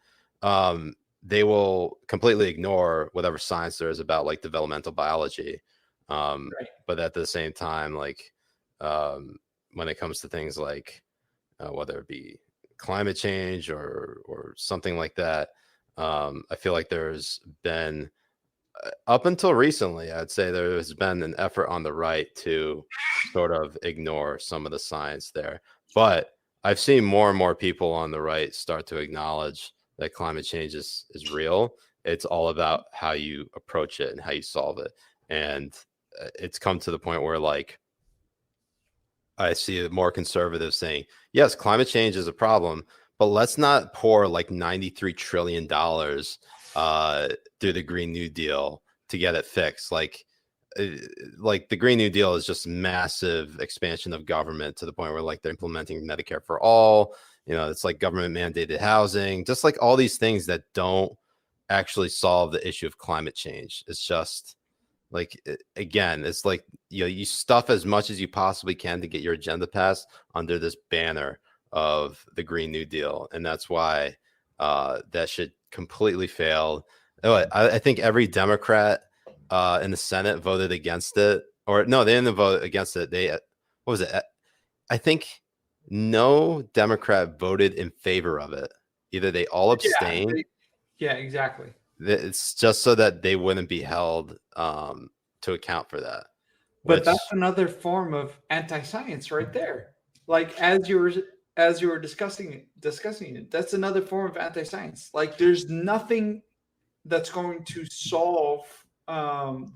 they will completely ignore whatever science there is about like developmental biology. Right. But at the same time, like when it comes to things like whether it be climate change or something like that, I feel like there's been, up until recently, I'd say there has been an effort on the right to sort of ignore some of the science there. But I've seen more and more people on the right start to acknowledge that climate change is real. It's all about how you approach it and how you solve it. And it's come to the point where like I see more conservatives saying, yes, climate change is a problem, but let's not pour like $93 trillion through the Green New Deal to get it fixed. Like the Green New Deal is just massive expansion of government to the point where like they're implementing Medicare for all. It's like government mandated housing, just like all these things that don't actually solve the issue of climate change. It's just like, again, it's like, you stuff as much as you possibly can to get your agenda passed under this banner of the Green New Deal. And that's why that shit completely failed. I think every Democrat in the Senate voted against it, or no, they didn't vote against it. What was it? I think no Democrat voted in favor of it. Either they all abstained. Yeah, exactly. It's just so that they wouldn't be held to account for that. But that's another form of anti-science right there. Like as you were discussing it, that's another form of anti-science. Like there's nothing that's going to solve climate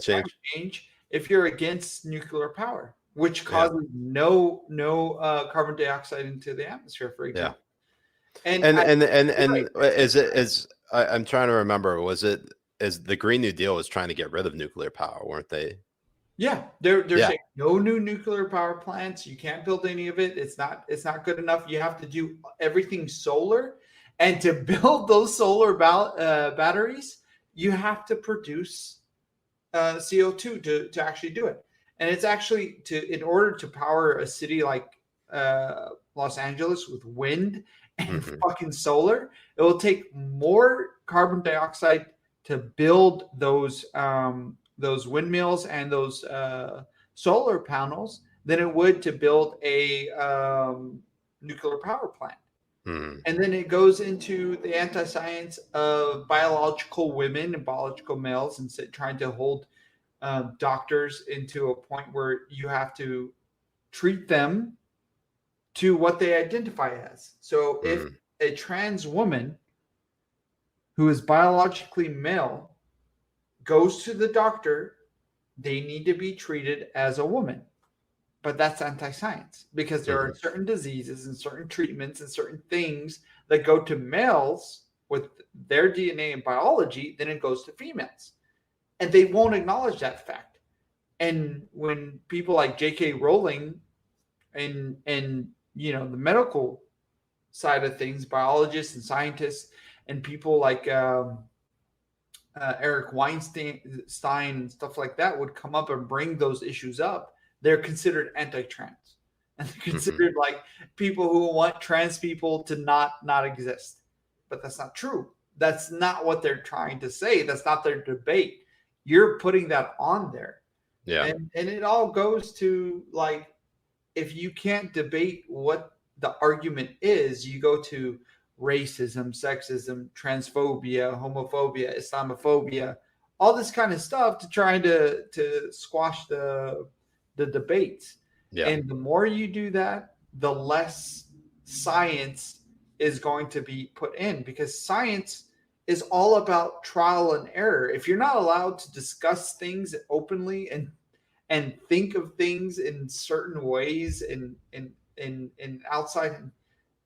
change if you're against nuclear power, which causes no carbon dioxide into the atmosphere, for example. Yeah. I'm trying to remember, is the Green New Deal was trying to get rid of nuclear power, weren't they? Yeah, they're saying no new nuclear power plants. You can't build any of it. It's not good enough. You have to do everything solar, and to build those solar batteries, you have to produce CO2 to actually do it. And it's actually in order to power a city like Los Angeles with wind and fucking solar, it will take more carbon dioxide to build those those windmills and those solar panels than it would to build a nuclear power plant. And then it goes into the anti-science of biological women and biological males, and trying to hold doctors into a point where you have to treat them to what they identify as. So if a trans woman who is biologically male goes to the doctor, they need to be treated as a woman. But that's anti-science, because there are certain diseases and certain treatments and certain things that go to males with their DNA and biology, then it goes to females. And they won't acknowledge that fact. And when people like J.K. Rowling and you know, the medical side of things, biologists and scientists, and people like Eric Weinstein and stuff like that would come up and bring those issues up, they're considered anti-trans, and they're considered like people who want trans people to not exist. But that's not true. That's not what they're trying to say. That's not their debate. You're putting that on there. Yeah. And it all goes to, like, if you can't debate what the argument is, you go to racism, sexism, transphobia, homophobia, Islamophobia, all this kind of stuff to try to squash the debates. Yeah. And the more you do that, the less science is going to be put in, because science is all about trial and error. If you're not allowed to discuss things openly and think of things in certain ways in outside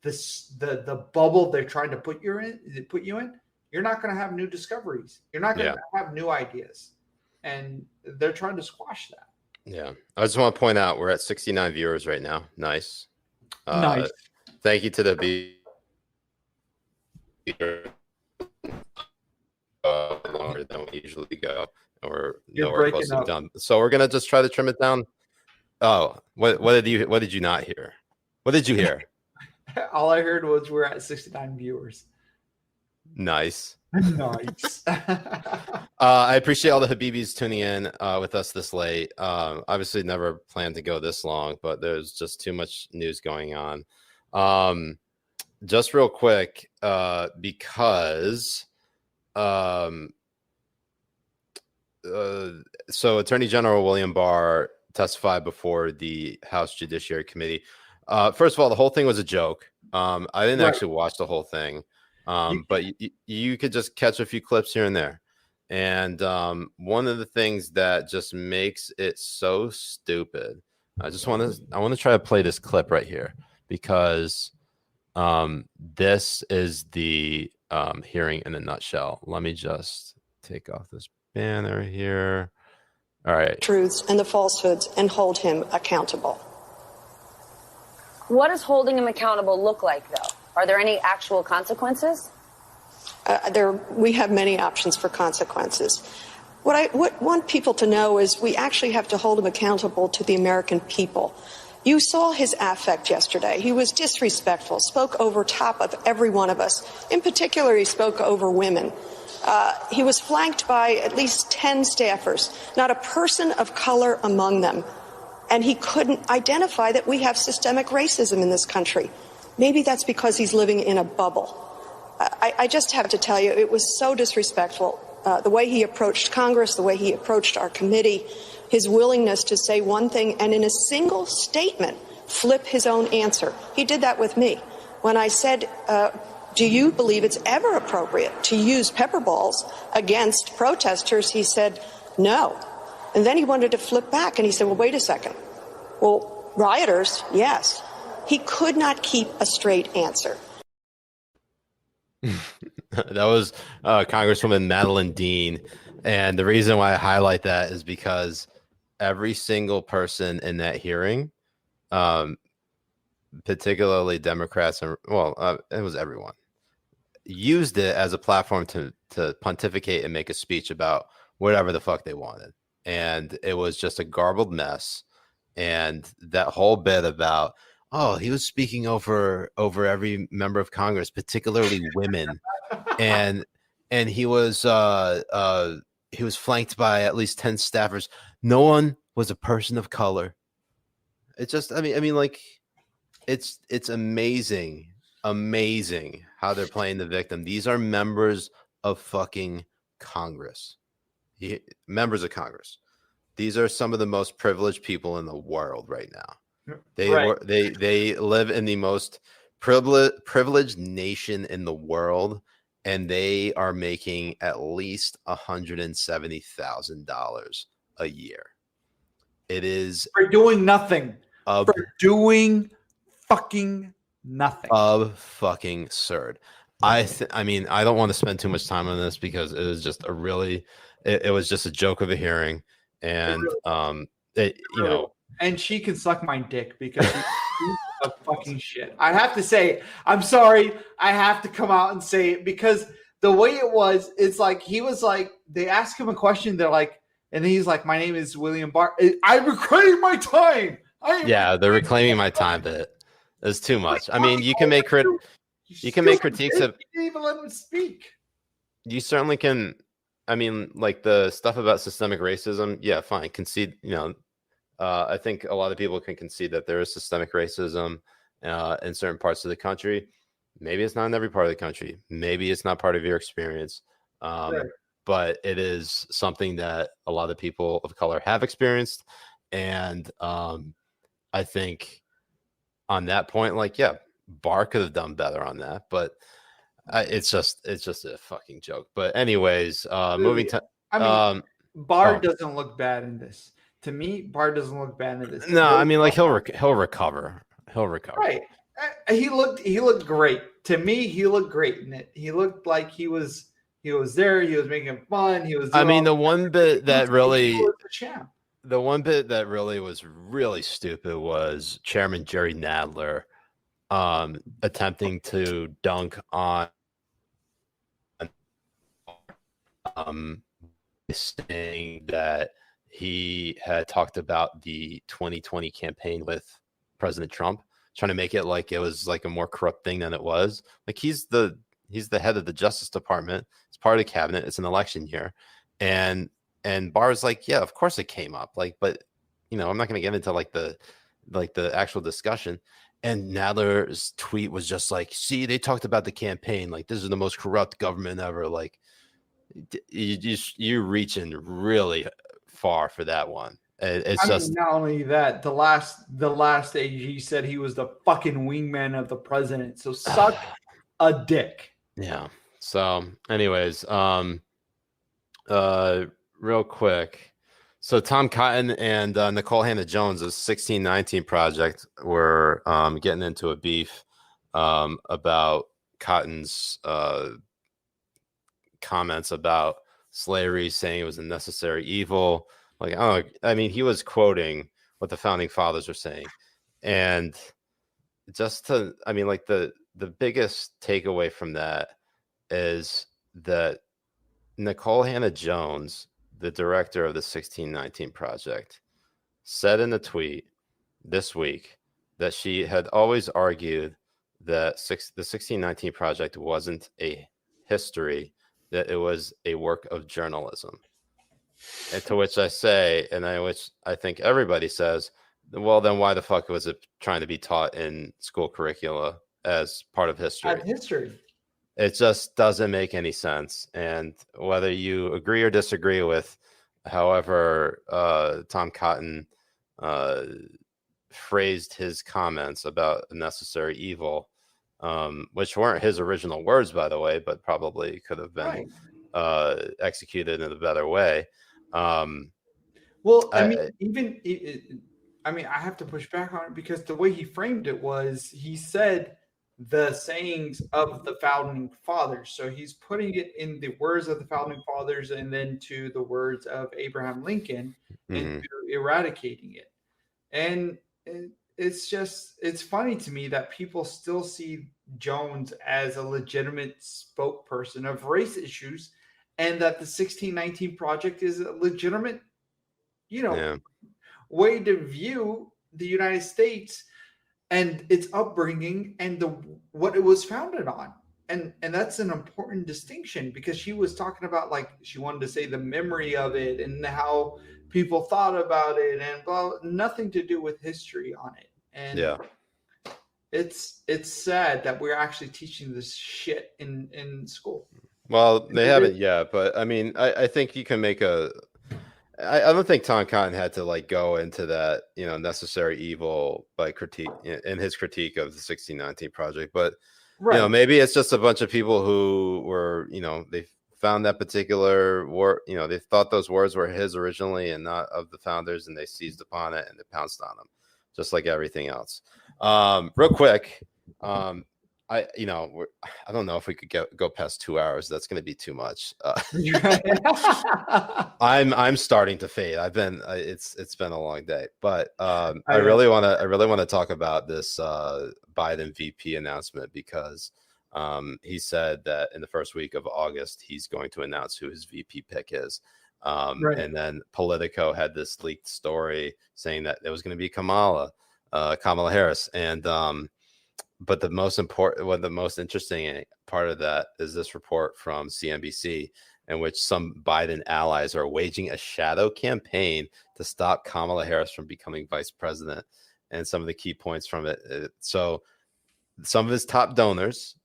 the bubble they're trying to put you in, you're not going to have new discoveries. You're not going to have new ideas, and they're trying to squash that. Yeah. I just want to point out we're at 69 viewers right now. Nice. Nice. Thank you to the longer than we usually go, or we're close to done. So we're gonna just try to trim it down. Oh, what did you not hear? What did you hear? All I heard was we're at 69 viewers. Nice. Nice. I appreciate all the Habibis tuning in with us this late. Obviously never planned to go this long, but there's just too much news going on. Just real quick, because so Attorney General William Barr testified before the House Judiciary Committee. First of all, the whole thing was a joke. I didn't actually watch the whole thing. But you could just catch a few clips here and there. And one of the things that just makes it so stupid, I want to try to play this clip right here, because this is the hearing in a nutshell. Let me just take off this banner here. All right. Truths and the falsehoods, and hold him accountable. What does holding him accountable look like, though? Are there any actual consequences? We have many options for consequences. What I want people to know is we actually have to hold him accountable to the American people. You saw his affect yesterday. He was disrespectful, spoke over top of every one of us. In particular, he spoke over women. He was flanked by at least 10 staffers, not a person of color among them. And he couldn't identify that we have systemic racism in this country. Maybe that's because he's living in a bubble. I just have to tell you, it was so disrespectful. The way he approached Congress, the way he approached our committee, his willingness to say one thing and in a single statement flip his own answer. He did that with me. When I said, do you believe it's ever appropriate to use pepper balls against protesters? He said, no. And then he wanted to flip back, and he said, well, wait a second. Well, rioters, yes. He could not keep a straight answer. That was Congresswoman Madeline Dean. And the reason why I highlight that is because every single person in that hearing, particularly Democrats, and it was everyone, used it as a platform to pontificate and make a speech about whatever the fuck they wanted. And it was just a garbled mess. And that whole bit about, oh, he was speaking over every member of Congress, particularly women, and he was he was flanked by at least 10 staffers. No one was a person of color. It's just, I mean, like, it's amazing how they're playing the victim. These are members of fucking Congress. Members of Congress. These are some of the most privileged people in the world right now. They live in the most privileged nation in the world, and they are making at least $170,000 a year. It is for doing nothing. For doing fucking nothing. Fucking absurd. I mean, I don't want to spend too much time on this because it was just it was just a joke of a hearing, and and she can suck my dick because she's a fucking shit. I have to say, I'm sorry. I have to come out and say it because the way it was, it's like he was like, they asked him a question, they're like, and then he's like, "My name is William Barr. I'm reclaiming my time." They're reclaiming my time, but it's too much. I mean, you can make critiques of. You didn't even let him speak. You certainly can. I mean, like the stuff about systemic racism. Yeah, fine. Concede. I think a lot of people can concede that there is systemic racism in certain parts of the country. Maybe it's not in every part of the country. Maybe it's not part of your experience. But it is something that a lot of people of color have experienced, and I think on that point, like, yeah, Barr could have done better on that, but it's just a fucking joke. But anyways, moving to, Barr doesn't look bad in this. To me, Barr doesn't look bad in this. No, I mean, like he'll recover. Right. He looked great. To me, he looked great in it. He looked like he was there. He was making fun. He was. I mean, the one bit that really was really stupid was Chairman Jerry Nadler attempting to dunk on saying that he had talked about the 2020 campaign with President Trump, trying to make it like it was like a more corrupt thing than it was. Like he's the head of the Justice Department. It's part of the cabinet. It's an election year. And Barr's like, yeah, of course it came up. Like, but I'm not going to get into like the actual discussion. And Nadler's tweet was just like, see, they talked about the campaign. Like, this is the most corrupt government ever. Like, you're reaching really far for that one. It's just not only that, the last AG said he was the fucking wingman of the president. So suck a dick. Yeah. So anyways, real quick. So Tom Cotton and Nikole Hannah-Jones of 1619 Project were getting into a beef about Cotton's comments about slavery, saying it was a necessary evil. Like, I mean, he was quoting what the founding fathers were saying. And just to, I mean, like the biggest takeaway from that is that Nikole Hannah-Jones, the director of the 1619 Project, said in a tweet this week that she had always argued that the 1619 Project wasn't a history, that it was a work of journalism. And to which I say, which I think everybody says, well, then why the fuck was it trying to be taught in school curricula as part of history? It just doesn't make any sense. And whether you agree or disagree with however Tom Cotton phrased his comments about a necessary evil, which weren't his original words, by the way, but probably could have been executed in a better way. Well, I have to push back on it because the way he framed it was he said the sayings of the founding fathers. So he's putting it in the words of the founding fathers and then to the words of Abraham Lincoln and eradicating it. And it's funny to me that people still see Jones as a legitimate spokesperson of race issues and that the 1619 Project is a legitimate, way to view the United States and its upbringing and what it was founded on. and that's an important distinction, because she was talking about, like, she wanted to say the memory of it and how people thought about it and blah, nothing to do with history on it. And yeah, it's sad that we're actually teaching this shit in school. well, they haven't yet, but I mean, I think you can make I don't think Tom Cotton had to like go into that, necessary evil by critique in his critique of the 1619 project, but maybe it's just a bunch of people who were, they found that particular word, they thought those words were his originally and not of the founders, and they seized upon it and they pounced on them, just like everything else. Real quick, I don't know if we could go past 2 hours. That's going to be too much. I'm starting to fade. It's been a long day, but I really want to talk about this Biden VP announcement, because he said that in the first week of August he's going to announce who his VP pick is. And then Politico had this leaked story saying that it was going to be Kamala Harris, and but the most interesting part of that is this report from CNBC, in which some Biden allies are waging a shadow campaign to stop Kamala Harris from becoming vice president. And some of the key points from it. So some of his top donors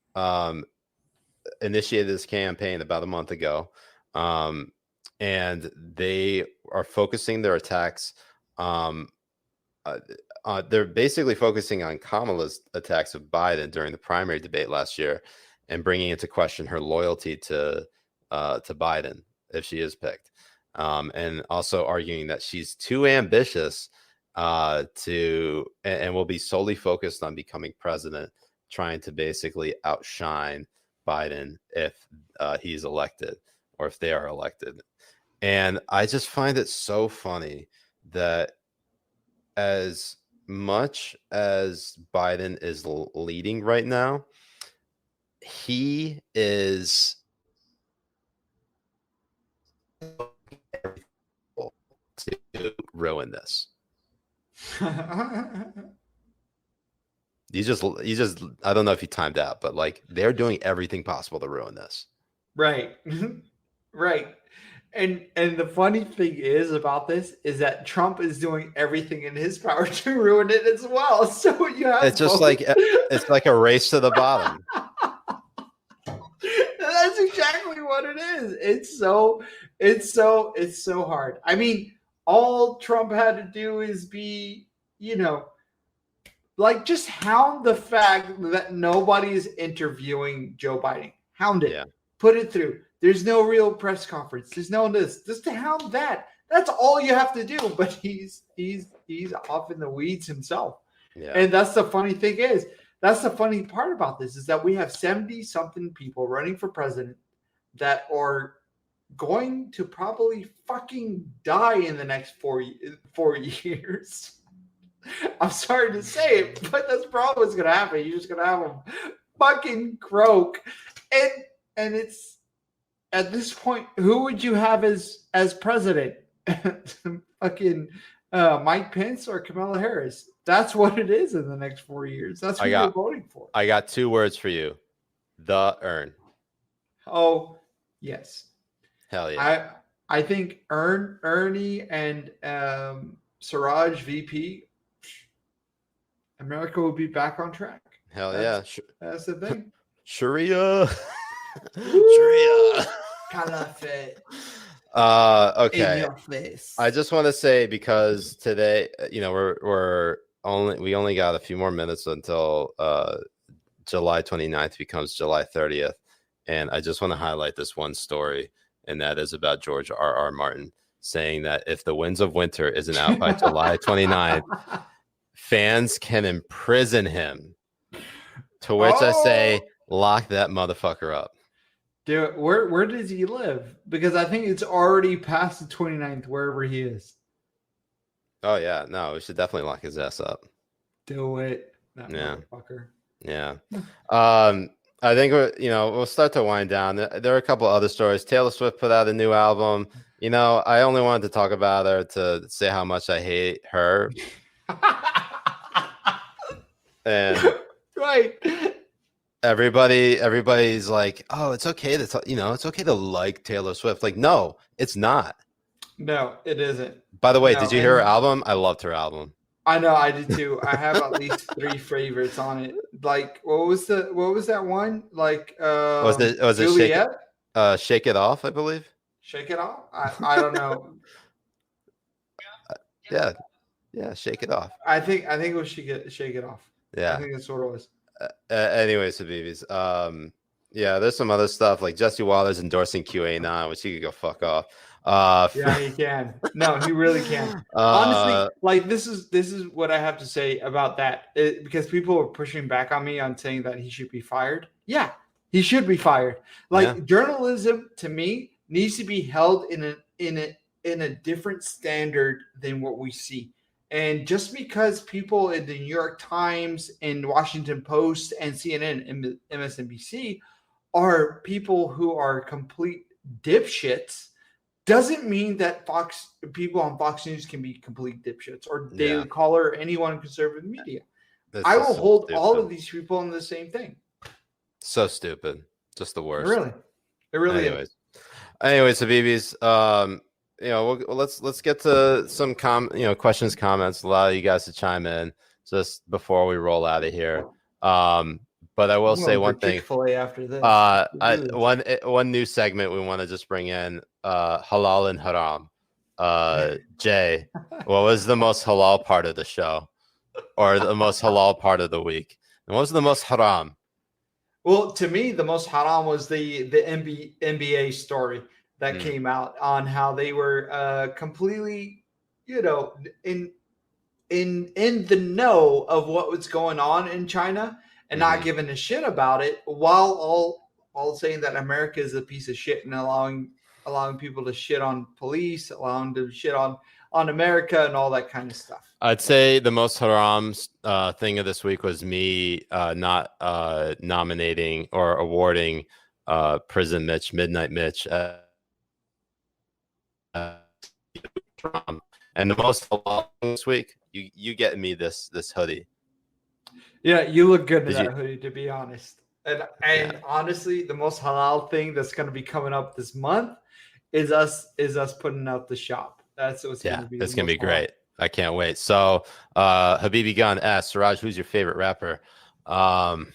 initiated this campaign about a month ago. And they are focusing their attacks. They're basically focusing on Kamala's attacks of Biden during the primary debate last year, and bringing into question her loyalty to Biden if she is picked, and also arguing that she's too ambitious and will be solely focused on becoming president, trying to basically outshine Biden if he's elected, or if they are elected. And I just find it so funny that as much as Biden is leading right now, he is to ruin this. He's just I don't know if he timed out, but like, they're doing everything possible to ruin this. Right. Right. And the funny thing is about this is that Trump is doing everything in his power to ruin it as well. So you have it's just both. It's like a race to the bottom. That's exactly what it is. It's so hard. I mean, all Trump had to do is be, like, just hound the fact that nobody's interviewing Joe Biden. Hound it. Yeah. Put it through. There's no real press conference. There's no this. Just to hound that. That's all you have to do. But he's off in the weeds himself. Yeah. And that's the funny thing is, that's the funny part about this, is that we have 70-something people running for president that are going to probably fucking die in the next 4 years. I'm sorry to say it, but that's probably what's going to happen. You're just going to have them fucking croak. And it's, at this point, who would you have as president? Fucking Mike Pence or Kamala Harris? That's what it is in the next 4 years. That's what you're voting for. I got 2 words for you. The Earn. Oh, yes. Hell yeah. I think Ernie and Siraj VP, America will be back on track. Hell yeah. That's the thing. Sharia. Sharia. Caliphate. Okay. In your face. I just want to say, because today, we only got a few more minutes until July 29th becomes July 30th. And I just want to highlight this one story, and that is about George R.R. Martin saying that if The Winds of Winter isn't out by July 29th, fans can imprison him. To which I say, lock that motherfucker up. Dude, where does he live? Because I think it's already past the 29th, wherever he is. Oh, yeah. No, we should definitely lock his ass up. Do it. That motherfucker. Yeah. I think we'll start to wind down. There are a couple other stories. Taylor Swift put out a new album. I only wanted to talk about her to say how much I hate her. And right. everybody's like, oh, it's okay to it's okay to like Taylor Swift. Like, no, it's not. No, it isn't. By the way, No, did you hear her album? I loved her album. I know, I did too. I have at least 3 favorites on it. Like, what was that one? Like, Was it Juliet? Shake It Off, I believe. Shake It Off? I don't know. Yeah, Shake It Off. I think it was Shake It Off. Yeah, I think that's what it was. Anyways, Habibis. Yeah, there's some other stuff like Jesse Waters endorsing QAnon, which he could go fuck off. Yeah, he can. No, he really can. Honestly, like this is what I have to say about that, because people are pushing back on me on saying that he should be fired. Yeah, he should be fired. Like journalism to me needs to be held in a different standard than what we see. And just because people in the New York Times and Washington Post and CNN and MSNBC are people who are complete dipshits doesn't mean that people on Fox News can be complete dipshits or Daily Caller or anyone in conservative media. I will hold all of these people in the same thing. So stupid. Just the worst. It really is. Anyways, Habibis, let's get to some questions, comments. Allow you guys to chime in just before we roll out of here. But I will say one thing. After this. One new segment we want to just bring in. Halal and Haram. Jay, what was the most halal part of the show, or the most halal part of the week? And what was the most haram? Well, to me, the most haram was the NBA story that came out on how they were completely, in the know of what was going on in China and not giving a shit about it, while all saying that America is a piece of shit and allowing people to shit on police, allowing them to shit on America and all that kind of stuff. I'd say the most haram thing of this week was me not nominating or awarding Prison Mitch, Midnight Mitch. And the most halal this week, you getting me this hoodie. Yeah, you look good in that hoodie, to be honest. And honestly, the most halal thing that's going to be coming up this month is us putting out the shop. That's what's going to be. It's going to be great. I can't wait. So, Habibi Gun asks, Siraj, who's your favorite rapper? My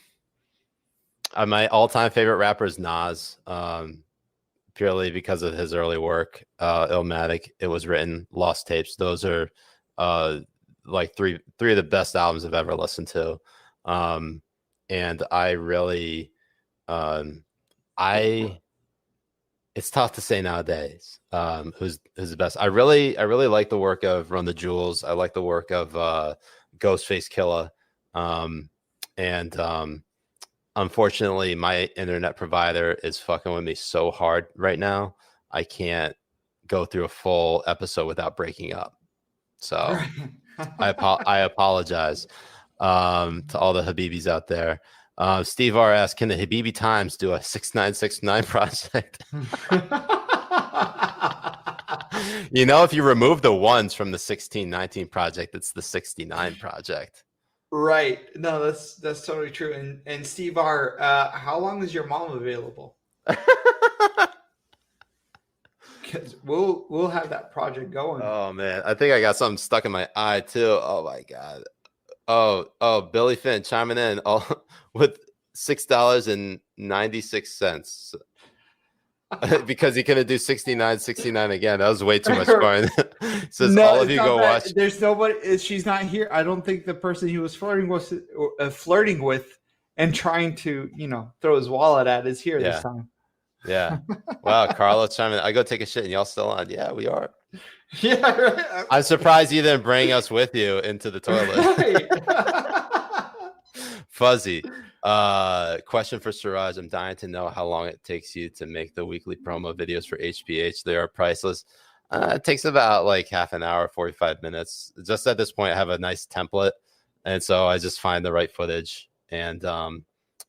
all-time favorite rapper is Nas, purely because of his early work. Illmatic, It Was Written, Lost Tapes. Those are like three of the best albums I've ever listened to. And I really, it's tough to say nowadays who's the best. I really like the work of Run the Jewels. I like the work of Ghostface Killah. And unfortunately, my internet provider is fucking with me so hard right now. I can't go through a full episode without breaking up. So I apologize to all the Habibis out there. Steve R asks, can the Habibi Times do a 6969 project? If you remove the ones from the 1619 project, it's the 69 project. Right. No, that's totally true. And Steve R, how long is your mom available? Because we'll have that project going. Oh man, I think I got something stuck in my eye too. Oh my god. Oh, Billy Finn chiming in with $6.96 because he couldn't do 69 again. That was way too much fun. Says no, all of you go watch. There's nobody. She's not here. I don't think the person he was flirting with and trying to throw his wallet at is here this time. Yeah. Wow, Carlos chiming in. I go take a shit and y'all still on. Yeah, we are. Yeah, right. I'm surprised you didn't bring us with you into the toilet. Right. Fuzzy. Question for Siraj. I'm dying to know how long it takes you to make the weekly promo videos for HPH. They are priceless. It takes about like half an hour, 45 minutes. Just at this point, I have a nice template. And so I just find the right footage and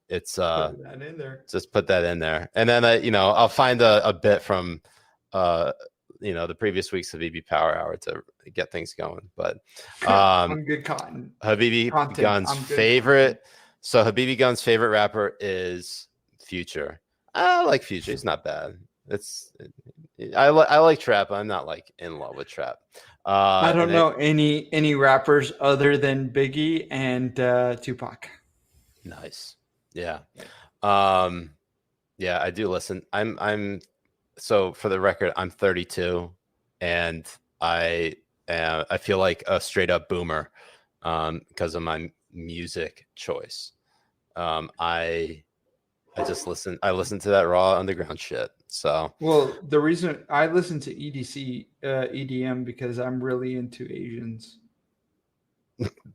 it's put that in there. Just put that in there. And then I'll find a bit from the previous week's Habibi Power Hour to get things going. But I'm good cotton. Habibi Gun's favorite So Habibi Gun's favorite rapper is Future. I like Future. He's not bad. I like trap. I'm not like in love with trap. I don't know any rappers other than Biggie and Tupac. Nice. Yeah. Yeah, I do listen. I'm so for the record, I'm 32 and I feel like a straight up boomer because of my music choice. I listen to that raw underground shit. So well, the reason I listen to EDM because I'm really into Asians.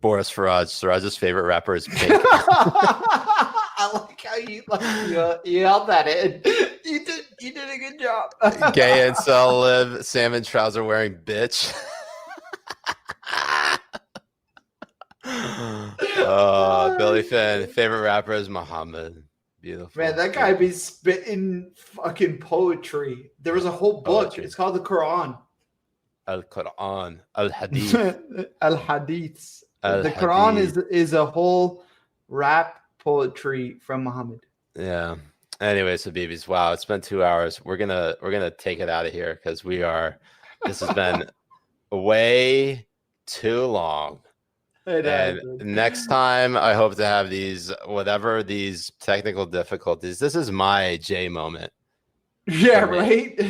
Boris Faraj, Siraj's favorite rapper is Pink. I like how you held that in. You did a good job. Gay and cell live, salmon trouser wearing bitch. Billy Finn, favorite rapper is Muhammad. Beautiful. Man, that guy be spitting fucking poetry. There was a whole book. It's called the Quran. Al-Quran. Al-Hadith. Al-Hadith. The Quran is a whole rap poetry from Muhammad. Yeah. Anyways, Habibis, wow, it's been 2 hours. We're gonna take it out of here because this has been way too long. And next time I hope to have these technical difficulties. This is my J moment. Yeah, right.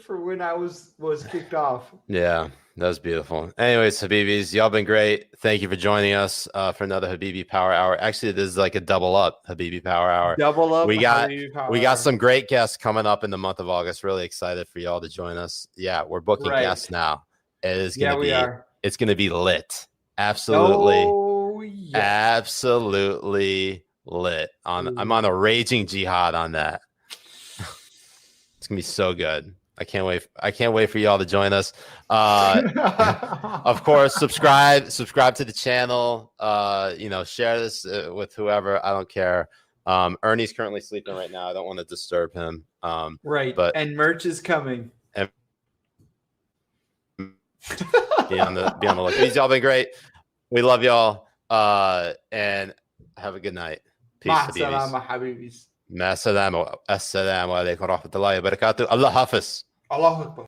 For when I was kicked off. Yeah, that was beautiful. Anyways, Habibis, y'all been great. Thank you for joining us for another Habibi Power Hour. Actually, this is like a double up Habibi Power Hour. Double up. We got some great guests coming up in the month of August. Really excited for y'all to join us. Yeah, we're booking guests now. It's gonna be lit. Absolutely, absolutely lit. I'm on a raging jihad on that. It's gonna be so good. I can't wait for y'all to join us. Of course, subscribe to the channel. Share this with whoever. I don't care. Ernie's currently sleeping right now. I don't want to disturb him. Right, and merch is coming. Be on the look. These y'all been great. We love y'all. And have a good night. Peace. Habibis. Assalamu alaikum wa rahmatullahi wa barakatuh. Allah Hafiz. Allah Akbar.